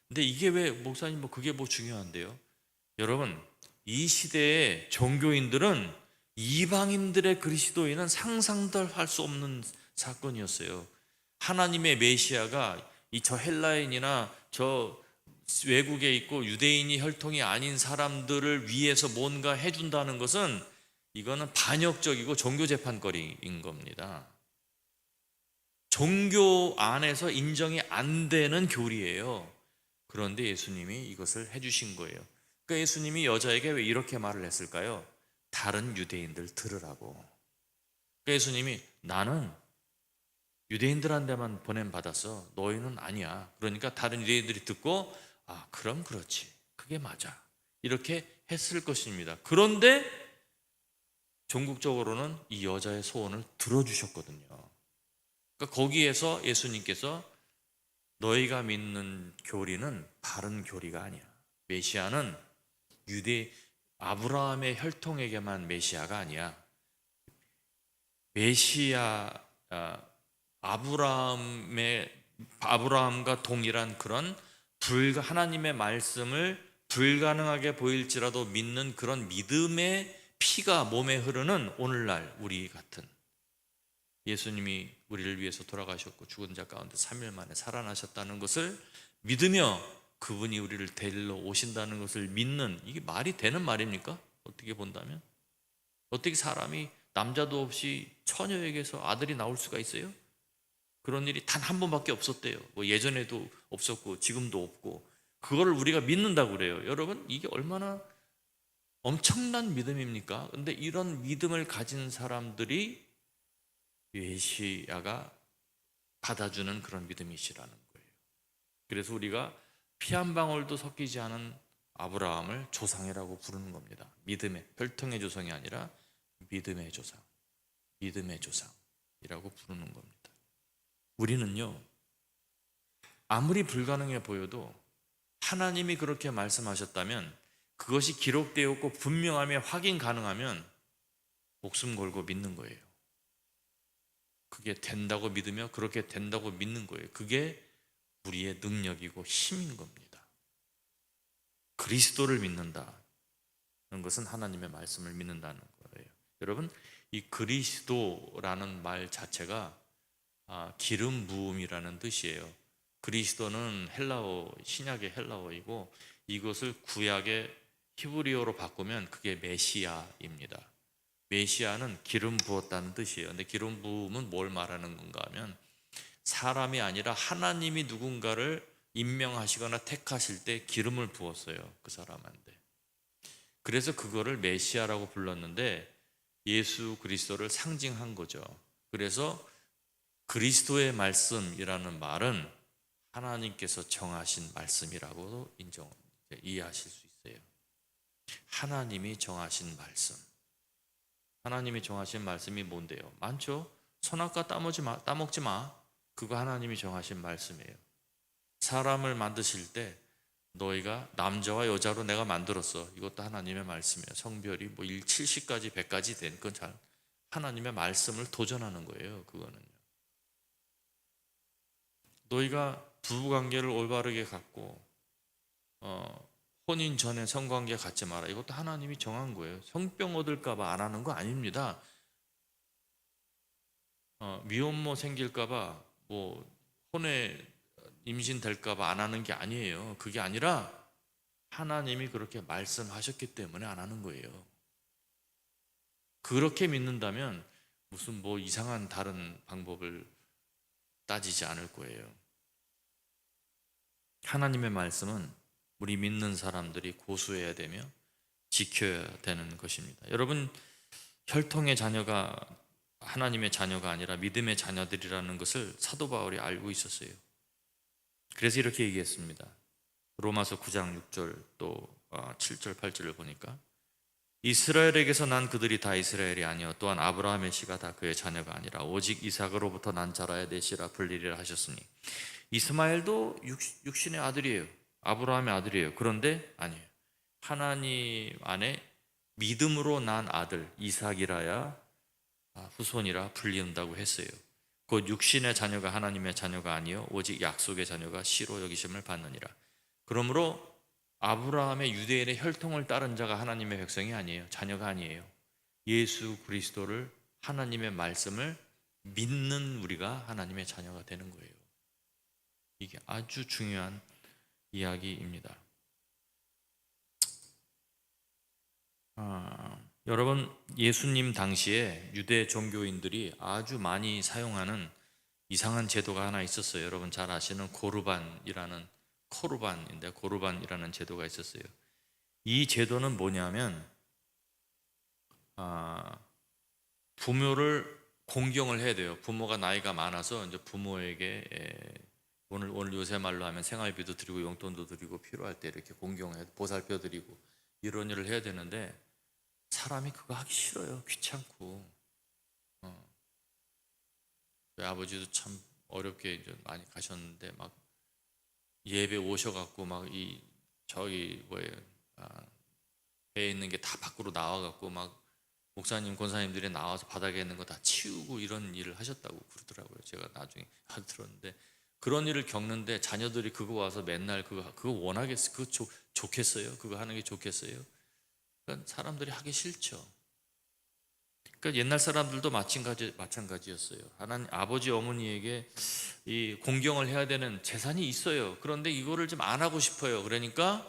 근데 이게 왜 목사님 그게 중요한데요? 여러분 이 시대의 종교인들은 이방인들의 그리스도인은 상상도 할 수 없는 사건이었어요. 하나님의 메시아가 저 헬라인이나 저 외국에 있고 유대인이 혈통이 아닌 사람들을 위해서 뭔가 해준다는 것은 이거는 반역적이고 종교 재판거리인 겁니다. 종교 안에서 인정이 안 되는 교리예요. 그런데 예수님이 이것을 해주신 거예요. 그러니까 예수님이 여자에게 왜 이렇게 말을 했을까요? 다른 유대인들 들으라고. 그러니까 예수님이 나는 유대인들한테만 보냄받았어. 너희는 아니야. 그러니까 다른 유대인들이 듣고 그럼 그렇지. 그게 맞아. 이렇게 했을 것입니다. 그런데 종국적으로는 이 여자의 소원을 들어주셨거든요. 그러니까 거기에서 예수님께서 너희가 믿는 교리는 바른 교리가 아니야. 메시아는 아브라함의 혈통에게만 메시아가 아니야. 메시아 아브라함과 동일한 그런 하나님의 말씀을 불가능하게 보일지라도 믿는 그런 믿음의 피가 몸에 흐르는 오늘날 우리 같은 예수님이 우리를 위해서 돌아가셨고 죽은 자 가운데 3일 만에 살아나셨다는 것을 믿으며 그분이 우리를 데리러 오신다는 것을 믿는 이게 말이 되는 말입니까? 어떻게 본다면 어떻게 사람이 남자도 없이 처녀에게서 아들이 나올 수가 있어요? 그런 일이 단 한 번밖에 없었대요. 예전에도 없었고 지금도 없고 그거를 우리가 믿는다고 그래요. 여러분 이게 얼마나 엄청난 믿음입니까? 근데 이런 믿음을 가진 사람들이 메시아가 받아주는 그런 믿음이시라는 거예요. 그래서 우리가 피 한 방울도 섞이지 않은 아브라함을 조상이라고 부르는 겁니다. 믿음의 혈통의 조상이 아니라 믿음의 조상, 믿음의 조상이라고 부르는 겁니다. 우리는요 아무리 불가능해 보여도 하나님이 그렇게 말씀하셨다면 그것이 기록되었고 분명하며 확인 가능하면 목숨 걸고 믿는 거예요. 그게 된다고 믿으며 그렇게 된다고 믿는 거예요. 그게 우리의 능력이고 힘인 겁니다. 그리스도를 믿는다는 것은 하나님의 말씀을 믿는다는 거예요. 여러분 이 그리스도라는 말 자체가 기름 부음이라는 뜻이에요. 그리스도는 신약의 헬라어이고 이것을 구약의 히브리어로 바꾸면 그게 메시아입니다. 메시아는 기름 부었다는 뜻이에요. 근데 기름 부음은 뭘 말하는 건가 하면 사람이 아니라 하나님이 누군가를 임명하시거나 택하실 때 기름을 부었어요. 그 사람한테. 그래서 그거를 메시아라고 불렀는데 예수 그리스도를 상징한 거죠. 그래서 그리스도의 말씀이라는 말은 하나님께서 정하신 말씀이라고 이해하실 수 있어요. 하나님이 정하신 말씀. 하나님이 정하신 말씀이 뭔데요? 많죠? 선악과 따먹지 마. 그거 하나님이 정하신 말씀이에요. 사람을 만드실 때 너희가 남자와 여자로 내가 만들었어. 이것도 하나님의 말씀이에요. 성별이 뭐 70가지 100가지 된 건 잘 하나님의 말씀을 도전하는 거예요. 그거는요. 너희가 부부관계를 올바르게 갖고 혼인 전에 성관계 갖지 마라. 이것도 하나님이 정한 거예요. 성병 얻을까 봐 안 하는 거 아닙니다. 미혼모 생길까 봐뭐 혼에 임신될까 봐 안 하는 게 아니에요. 그게 아니라 하나님이 그렇게 말씀하셨기 때문에 안 하는 거예요. 그렇게 믿는다면 무슨 뭐 이상한 다른 방법을 따지지 않을 거예요. 하나님의 말씀은 우리 믿는 사람들이 고수해야 되며 지켜야 되는 것입니다. 여러분, 혈통의 자녀가 하나님의 자녀가 아니라 믿음의 자녀들이라는 것을 사도 바울이 알고 있었어요. 그래서 이렇게 얘기했습니다. 로마서 9장 6절 또 7절 8절을 보니까 이스라엘에게서 난 그들이 다 이스라엘이 아니요 또한 아브라함의 씨가 다 그의 자녀가 아니라 오직 이삭으로부터 난 자라야 내 씨라 불리리라 하셨으니 이스마엘도 육신의 아들이에요. 아브라함의 아들이에요. 그런데 아니에요. 하나님 안에 믿음으로 난 아들 이삭이라야 후손이라 불린다고 했어요. 곧 육신의 자녀가 하나님의 자녀가 아니요 오직 약속의 자녀가 씨로 여기심을 받느니라. 그러므로 아브라함의 유대인의 혈통을 따른 자가 하나님의 백성이 아니에요. 자녀가 아니에요. 예수 그리스도를 하나님의 말씀을 믿는 우리가 하나님의 자녀가 되는 거예요. 이게 아주 중요한 이야기입니다. 여러분, 예수님 당시에 유대 종교인들이 아주 많이 사용하는 이상한 제도가 하나 있었어요. 여러분 잘 아시는 고르반이라는 제도가 있었어요. 이 제도는 뭐냐면 부모를 공경을 해야 돼요. 부모가 나이가 많아서 이제 부모에게 오늘 요새 말로 하면 생활비도 드리고 용돈도 드리고 필요할 때 이렇게 공경해 보살펴 드리고 이런 일을 해야 되는데 사람이 그거 하기 싫어요. 귀찮고. 아버지도 참 어렵게 이제 많이 가셨는데 막 예배 오셔갖고 막 배에 있는 게 다 밖으로 나와갖고 막 목사님 권사님들이 나와서 바닥에 있는 거 다 치우고 이런 일을 하셨다고 그러더라고요. 제가 나중에 들었는데 그런 일을 겪는데 자녀들이 그거 와서 맨날 그거 원하겠어요? 그거 좋겠어요? 그거 하는 게 좋겠어요? 그러니까 사람들이 하기 싫죠. 그러니까 옛날 사람들도 마찬가지였어요. 하나님 아버지 어머니에게 이 공경을 해야 되는 재산이 있어요. 그런데 이거를 좀 안 하고 싶어요. 그러니까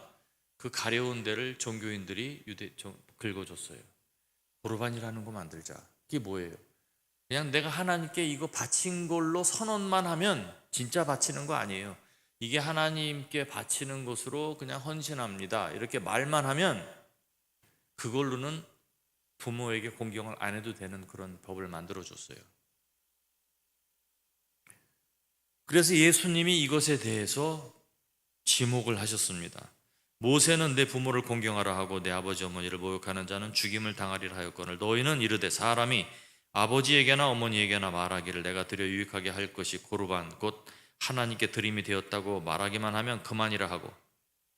그 가려운 데를 종교인들이 긁어줬어요. 고르반이라는 거 만들자. 이게 뭐예요? 그냥 내가 하나님께 이거 바친 걸로 선언만 하면 진짜 바치는 거 아니에요. 이게 하나님께 바치는 것으로 그냥 헌신합니다. 이렇게 말만 하면 그걸로는 부모에게 공경을 안 해도 되는 그런 법을 만들어줬어요. 그래서 예수님이 이것에 대해서 지목을 하셨습니다. 모세는 내 부모를 공경하라 하고 내 아버지 어머니를 모욕하는 자는 죽임을 당하리라 하였거늘 너희는 이르되 사람이 아버지에게나 어머니에게나 말하기를 내가 드려 유익하게 할 것이 고르반 곧 하나님께 드림이 되었다고 말하기만 하면 그만이라 하고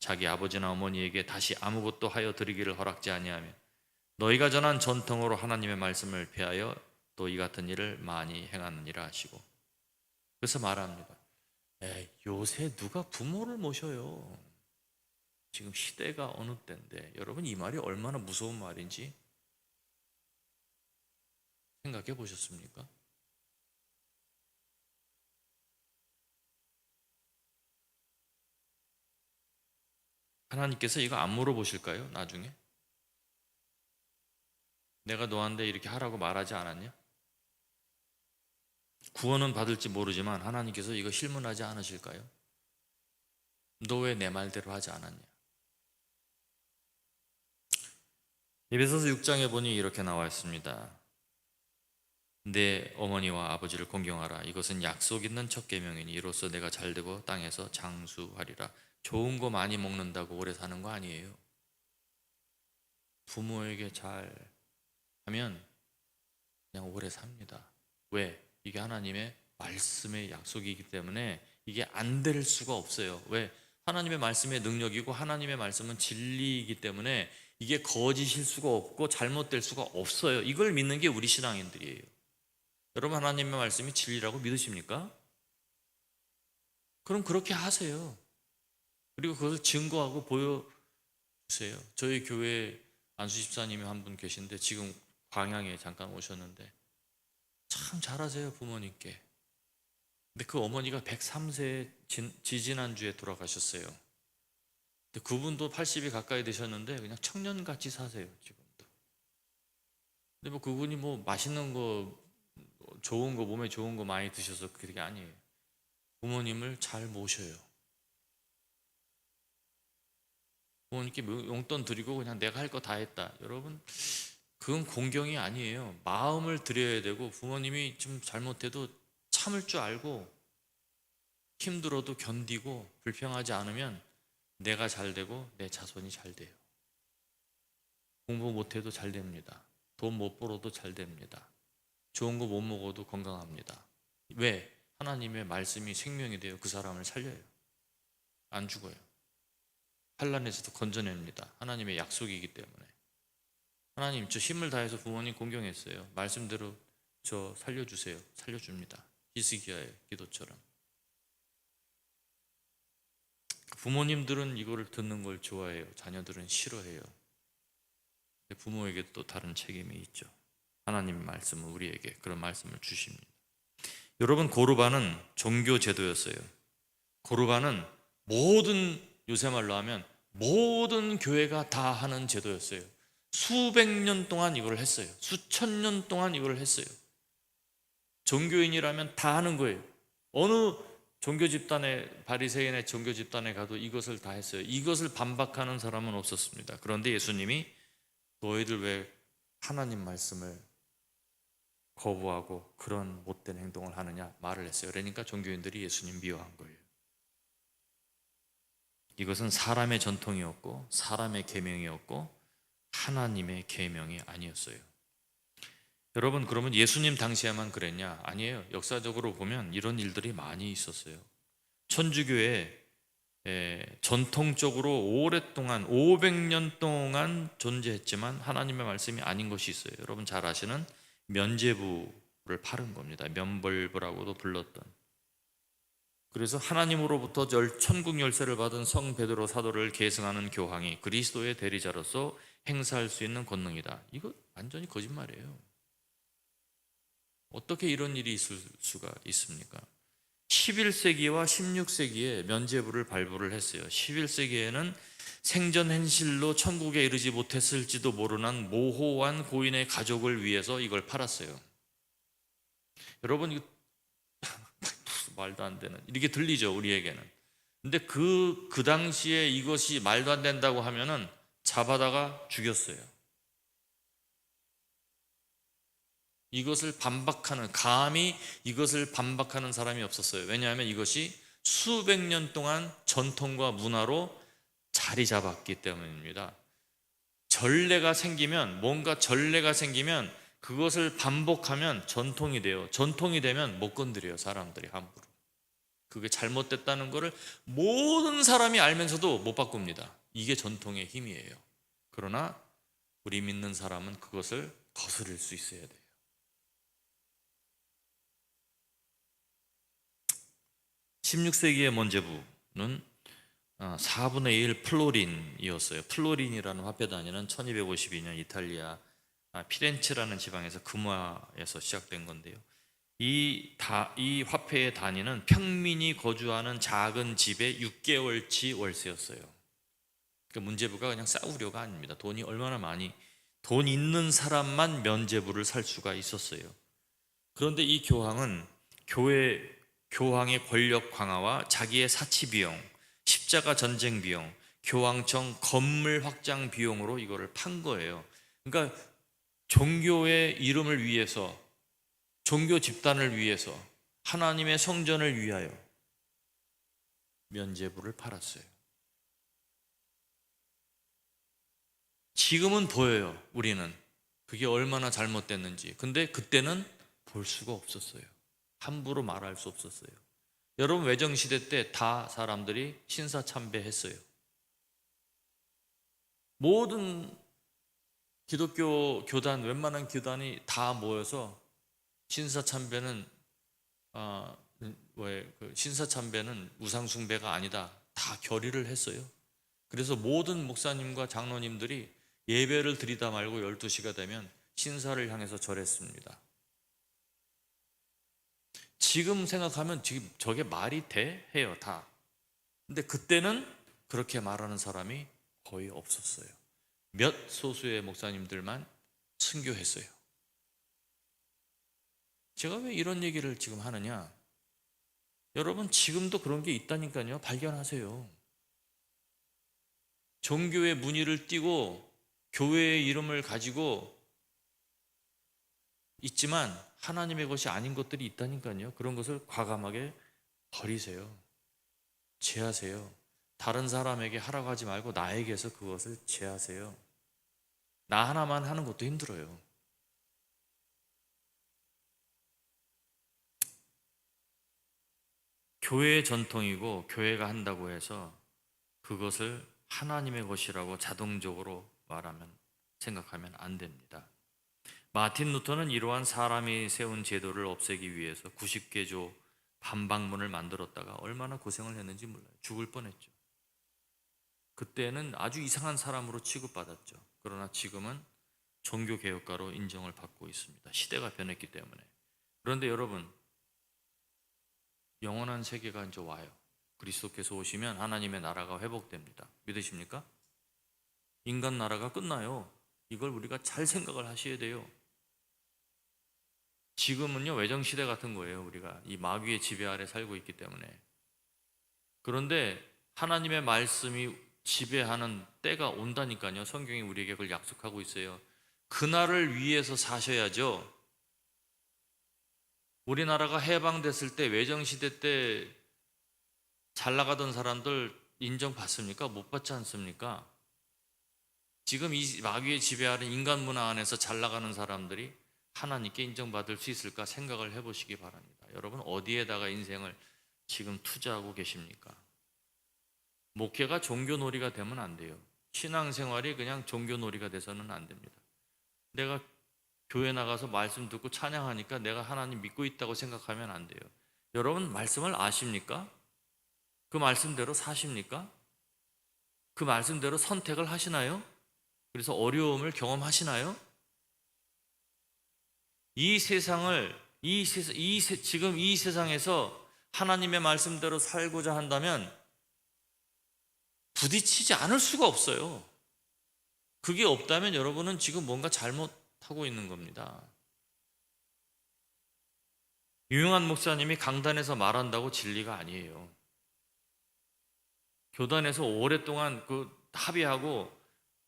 자기 아버지나 어머니에게 다시 아무것도 하여 드리기를 허락지 아니하며 너희가 전한 전통으로 하나님의 말씀을 폐하여 또 이 같은 일을 많이 행하느니라 하시고 그래서 말합니다. 요새 누가 부모를 모셔요? 지금 시대가 어느 때인데 여러분 이 말이 얼마나 무서운 말인지 생각해 보셨습니까? 하나님께서 이거 안 물어보실까요? 나중에 내가 너한테 이렇게 하라고 말하지 않았냐? 구원은 받을지 모르지만 하나님께서 이거 실문하지 않으실까요? 너 왜 내 말대로 하지 않았냐? 에베소서 6장에 보니 이렇게 나와 있습니다. 내 어머니와 아버지를 공경하라. 이것은 약속 있는 첫 계명이니 이로써 내가 잘되고 땅에서 장수하리라. 좋은 거 많이 먹는다고 오래 사는 거 아니에요. 부모에게 잘 하면 그냥 오래 삽니다. 왜? 이게 하나님의 말씀의 약속이기 때문에 이게 안 될 수가 없어요. 왜? 하나님의 말씀의 능력이고 하나님의 말씀은 진리이기 때문에 이게 거짓일 수가 없고 잘못될 수가 없어요. 이걸 믿는 게 우리 신앙인들이에요. 여러분, 하나님의 말씀이 진리라고 믿으십니까? 그럼 그렇게 하세요. 그리고 그것을 증거하고 보여주세요. 저희 교회에 안수 집사님이 한 분 계신데 지금 광양에 잠깐 오셨는데 참 잘하세요, 부모님께. 근데 그 어머니가 103세 지지난주에 돌아가셨어요. 근데 그분도 80이 가까이 되셨는데 그냥 청년같이 사세요, 지금도. 근데 뭐 그분이 뭐 맛있는 거, 좋은 거, 몸에 좋은 거 많이 드셔서 그게 아니에요. 부모님을 잘 모셔요. 부모님께 용돈 드리고 그냥 내가 할 거 다 했다. 여러분, 그건 공경이 아니에요. 마음을 드려야 되고 부모님이 좀 잘못해도 참을 줄 알고 힘들어도 견디고 불평하지 않으면 내가 잘 되고 내 자손이 잘 돼요. 공부 못해도 잘 됩니다. 돈 못 벌어도 잘 됩니다. 좋은 거 못 먹어도 건강합니다. 왜? 하나님의 말씀이 생명이 되어 그 사람을 살려요. 안 죽어요. 환난에서도 건져냅니다. 하나님의 약속이기 때문에. 하나님, 저 힘을 다해서 부모님 공경했어요. 말씀대로 저 살려주세요. 살려줍니다. 히스기야의 기도처럼. 부모님들은 이거를 듣는 걸 좋아해요. 자녀들은 싫어해요. 부모에게 또 다른 책임이 있죠. 하나님 말씀은 우리에게 그런 말씀을 주십니다. 여러분, 고르반은 종교 제도였어요. 고르반은 모든, 요새 말로 하면 모든 교회가 다 하는 제도였어요. 수백 년 동안 이걸 했어요. 수천 년 동안 이걸 했어요. 종교인이라면 다 하는 거예요. 어느 종교 집단에, 바리새인의 종교 집단에 가도 이것을 다 했어요. 이것을 반박하는 사람은 없었습니다. 그런데 예수님이 너희들 왜 하나님 말씀을 거부하고 그런 못된 행동을 하느냐 말을 했어요. 그러니까 종교인들이 예수님 미워한 거예요. 이것은 사람의 전통이었고 사람의 계명이었고 하나님의 계명이 아니었어요. 여러분, 그러면 예수님 당시에만 그랬냐? 아니에요. 역사적으로 보면 이런 일들이 많이 있었어요. 천주교에 전통적으로 오랫동안 500년 동안 존재했지만 하나님의 말씀이 아닌 것이 있어요. 여러분 잘 아시는 면죄부를 팔은 겁니다. 면벌부라고도 불렀던. 그래서 하나님으로부터 천국 열쇠를 받은 성 베드로 사도를 계승하는 교황이 그리스도의 대리자로서 행사할 수 있는 권능이다. 이거 완전히 거짓말이에요. 어떻게 이런 일이 있을 수가 있습니까? 11세기와 16세기에 면죄부를 발부를 했어요. 11세기에는 생전 현실로 천국에 이르지 못했을지도 모르는 모호한 고인의 가족을 위해서 이걸 팔았어요. 여러분, 이거 말도 안 되는, 이렇게 들리죠, 우리에게는. 근데 그 당시에 이것이 말도 안 된다고 하면은 잡아다가 죽였어요. 이것을 반박하는, 감히 이것을 반박하는 사람이 없었어요. 왜냐하면 이것이 수백 년 동안 전통과 문화로 자리 잡았기 때문입니다. 전례가 생기면, 뭔가 전례가 생기면 그것을 반복하면 전통이 돼요. 전통이 되면 못 건드려요, 사람들이 함부로. 그게 잘못됐다는 것을 모든 사람이 알면서도 못 바꿉니다. 이게 전통의 힘이에요. 그러나 우리 믿는 사람은 그것을 거스를 수 있어야 돼요. 16세기의 면죄부는 4분의 1 플로린이었어요. 플로린이라는 화폐 단위는 1252년 이탈리아 피렌체라는 지방에서 금화에서 시작된 건데요. 이 화폐의 단위는 평민이 거주하는 작은 집의 6개월치 월세였어요. 그러니까 문제부가 그냥 싸우려가 아닙니다. 돈이 얼마나 많이, 돈 있는 사람만 면죄부를 살 수가 있었어요. 그런데 이 교황은 교황의 권력 강화와 자기의 사치 비용, 십자가 전쟁 비용, 교황청 건물 확장 비용으로 이거를 판 거예요. 그러니까 종교의 이름을 위해서, 종교 집단을 위해서, 하나님의 성전을 위하여 면죄부를 팔았어요. 지금은 보여요, 우리는. 그게 얼마나 잘못됐는지. 근데 그때는 볼 수가 없었어요. 함부로 말할 수 없었어요. 여러분, 외정시대 때 다 사람들이 신사참배했어요. 모든 기독교 교단, 웬만한 교단이 다 모여서 신사참배는 신사참배는 우상숭배가 아니다, 다 결의를 했어요. 그래서 모든 목사님과 장로님들이 예배를 드리다 말고 12시가 되면 신사를 향해서 절했습니다. 지금 생각하면 지금 저게 말이 돼? 해요, 다. 근데 그때는 그렇게 말하는 사람이 거의 없었어요. 몇 소수의 목사님들만 순교했어요. 제가 왜 이런 얘기를 지금 하느냐? 여러분, 지금도 그런 게 있다니까요. 발견하세요. 종교의 무늬를 띠고 교회의 이름을 가지고 있지만 하나님의 것이 아닌 것들이 있다니까요. 그런 것을 과감하게 버리세요. 제하세요. 다른 사람에게 하라고 하지 말고 나에게서 그것을 제하세요. 나 하나만 하는 것도 힘들어요. 교회의 전통이고 교회가 한다고 해서 그것을 하나님의 것이라고 자동적으로 생각하면 안 됩니다. 마틴 루터는 이러한 사람이 세운 제도를 없애기 위해서 90개조 반박문을 만들었다가 얼마나 고생을 했는지 몰라요. 죽을 뻔했죠. 그때는 아주 이상한 사람으로 취급받았죠. 그러나 지금은 종교개혁가로 인정을 받고 있습니다. 시대가 변했기 때문에. 그런데 여러분, 영원한 세계가 이제 와요. 그리스도께서 오시면 하나님의 나라가 회복됩니다. 믿으십니까? 인간 나라가 끝나요. 이걸 우리가 잘 생각을 하셔야 돼요. 지금은요, 외정시대 같은 거예요. 우리가 이 마귀의 지배 아래 살고 있기 때문에. 그런데 하나님의 말씀이 지배하는 때가 온다니까요. 성경이 우리에게 그걸 약속하고 있어요. 그날을 위해서 사셔야죠. 우리나라가 해방됐을 때, 외정시대 때 잘 나가던 사람들 인정받습니까? 못 받지 않습니까? 지금 이 마귀의 지배 아래 인간 문화 안에서 잘 나가는 사람들이 하나님께 인정받을 수 있을까 생각을 해보시기 바랍니다. 여러분, 어디에다가 인생을 지금 투자하고 계십니까? 목회가 종교놀이가 되면 안 돼요. 신앙생활이 그냥 종교놀이가 돼서는 안 됩니다. 내가 교회 나가서 말씀 듣고 찬양하니까 내가 하나님 믿고 있다고 생각하면 안 돼요. 여러분, 말씀을 아십니까? 그 말씀대로 사십니까? 그 말씀대로 선택을 하시나요? 그래서 어려움을 경험하시나요? 지금 이 세상에서 하나님의 말씀대로 살고자 한다면 부딪히지 않을 수가 없어요. 그게 없다면 여러분은 지금 뭔가 잘못하고 있는 겁니다. 유명한 목사님이 강단에서 말한다고 진리가 아니에요. 교단에서 오랫동안 합의하고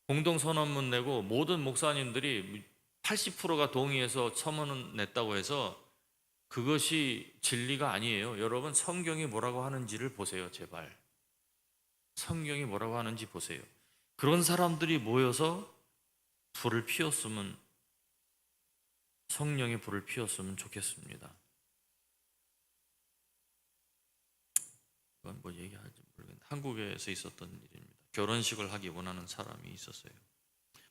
공동선언문 내고 모든 목사님들이 80%가 동의해서 서문을 냈다고 해서 그것이 진리가 아니에요. 여러분, 성경이 뭐라고 하는지를 보세요. 제발 성경이 뭐라고 하는지 보세요. 그런 사람들이 모여서 성령의 불을 피웠으면 좋겠습니다. 이건 뭐 얘기하지 모르겠는데 한국에서 있었던 일입니다. 결혼식을 하기 원하는 사람이 있었어요.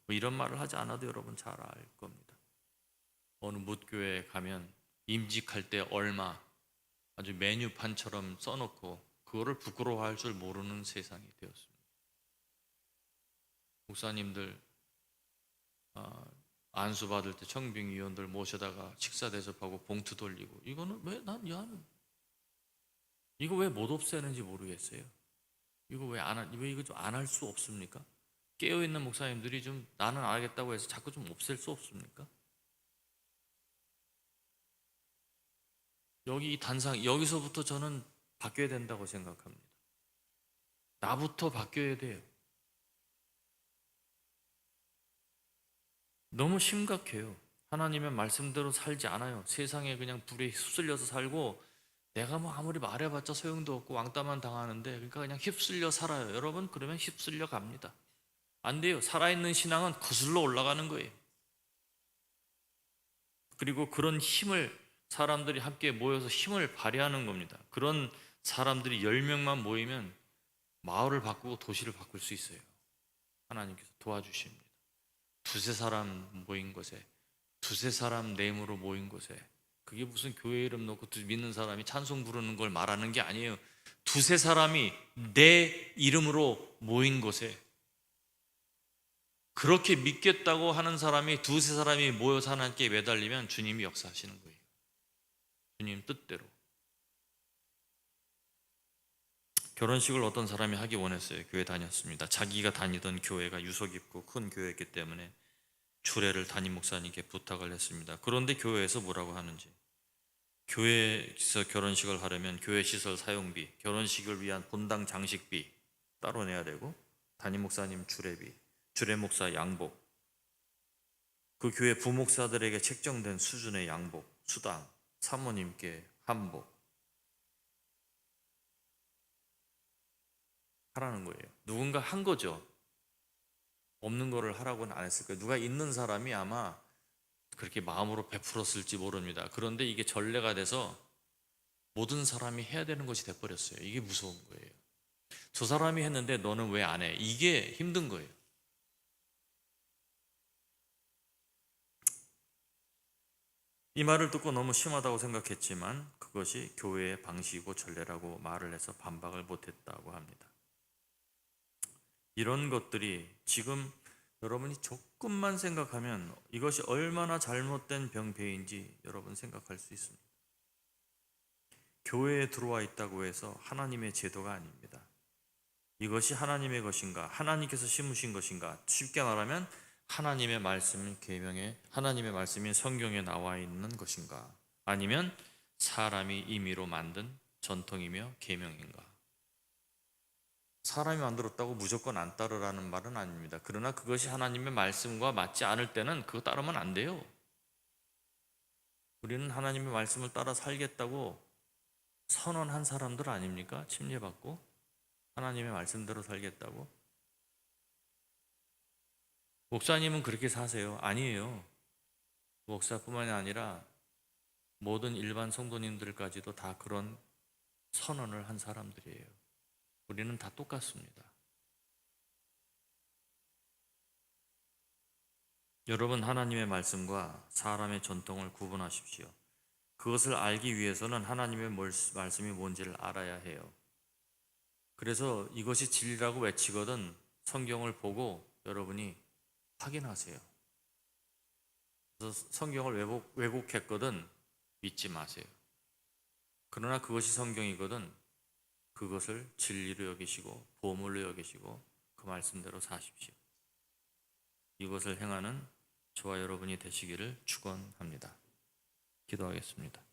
뭐 이런 말을 하지 않아도 여러분 잘 알 겁니다. 어느 묻교회에 가면 임직할 때 얼마, 아주 메뉴판처럼 써놓고 그거를 부끄러워할 줄 모르는 세상이 되었습니다. 목사님들 안수 받을 때 청빙위원들 모셔다가 식사 대접하고 봉투 돌리고, 이거는 왜 이거 왜 못 없애는지 모르겠어요. 이거 왜 이거 좀 안 할 수 없습니까? 깨어 있는 목사님들이 좀 나는 안 하겠다고 해서 자꾸 좀 없앨 수 없습니까? 여기 이 단상 여기서부터 저는 바뀌어야 된다고 생각합니다. 나부터 바뀌어야 돼요. 너무 심각해요. 하나님의 말씀대로 살지 않아요. 세상에 그냥 불에 휩쓸려서 살고 내가 뭐 아무리 말해봤자 소용도 없고 왕따만 당하는데 그러니까 그냥 휩쓸려 살아요. 여러분 그러면 휩쓸려 갑니다. 안 돼요. 살아있는 신앙은 거슬러 올라가는 거예요. 그리고 그런 힘을 사람들이 함께 모여서 힘을 발휘하는 겁니다. 그런 사람들이 10명만 모이면 마을을 바꾸고 도시를 바꿀 수 있어요. 하나님께서 도와주십니다. 두세 사람 모인 곳에, 두세 사람 내 힘으로 모인 곳에, 그게 무슨 교회 이름 놓고 믿는 사람이 찬송 부르는 걸 말하는 게 아니에요. 두세 사람이 내 이름으로 모인 곳에, 그렇게 믿겠다고 하는 사람이 두세 사람이 모여서 하나님께 매달리면 주님이 역사하시는 거예요. 주님 뜻대로. 결혼식을 어떤 사람이 하기 원했어요. 교회 다녔습니다. 자기가 다니던 교회가 유서 깊고 큰 교회였기 때문에 주례를 담임 목사님께 부탁을 했습니다. 그런데 교회에서 뭐라고 하는지, 교회에서 결혼식을 하려면 교회 시설 사용비, 결혼식을 위한 본당 장식비 따로 내야 되고, 담임 목사님 주례비, 주례 목사 양복, 그 교회 부목사들에게 책정된 수준의 양복, 수당, 사모님께 한복 하라는 거예요. 누군가 한 거죠. 없는 거를 하라고는 안 했을 거예요. 누가 있는 사람이 아마 그렇게 마음으로 베풀었을지 모릅니다. 그런데 이게 전례가 돼서 모든 사람이 해야 되는 것이 돼버렸어요. 이게 무서운 거예요. 저 사람이 했는데 너는 왜 안 해? 이게 힘든 거예요. 이 말을 듣고 너무 심하다고 생각했지만 그것이 교회의 방식이고 전례라고 말을 해서 반박을 못했다고 합니다. 이런 것들이 지금 여러분이 조금만 생각하면 이것이 얼마나 잘못된 병폐인지 여러분 생각할 수 있습니다. 교회에 들어와 있다고 해서 하나님의 제도가 아닙니다. 이것이 하나님의 것인가? 하나님께서 심으신 것인가? 쉽게 말하면 하나님의 말씀 계명에, 하나님의 말씀이 성경에 나와 있는 것인가? 아니면 사람이 임의로 만든 전통이며 계명인가? 사람이 만들었다고 무조건 안 따르라는 말은 아닙니다. 그러나 그것이 하나님의 말씀과 맞지 않을 때는 그거 따르면 안 돼요. 우리는 하나님의 말씀을 따라 살겠다고 선언한 사람들 아닙니까? 침례받고 하나님의 말씀대로 살겠다고. 목사님은 그렇게 사세요? 아니에요. 목사뿐만이 아니라 모든 일반 성도님들까지도 다 그런 선언을 한 사람들이에요. 우리는 다 똑같습니다. 여러분, 하나님의 말씀과 사람의 전통을 구분하십시오. 그것을 알기 위해서는 하나님의 말씀이 뭔지를 알아야 해요. 그래서 이것이 진리라고 외치거든 성경을 보고 여러분이 확인하세요. 그래서 성경을 왜곡했거든 믿지 마세요. 그러나 그것이 성경이거든 그것을 진리로 여기시고 보물로 여기시고 그 말씀대로 사십시오. 이것을 행하는 저와 여러분이 되시기를 축원합니다. 기도하겠습니다.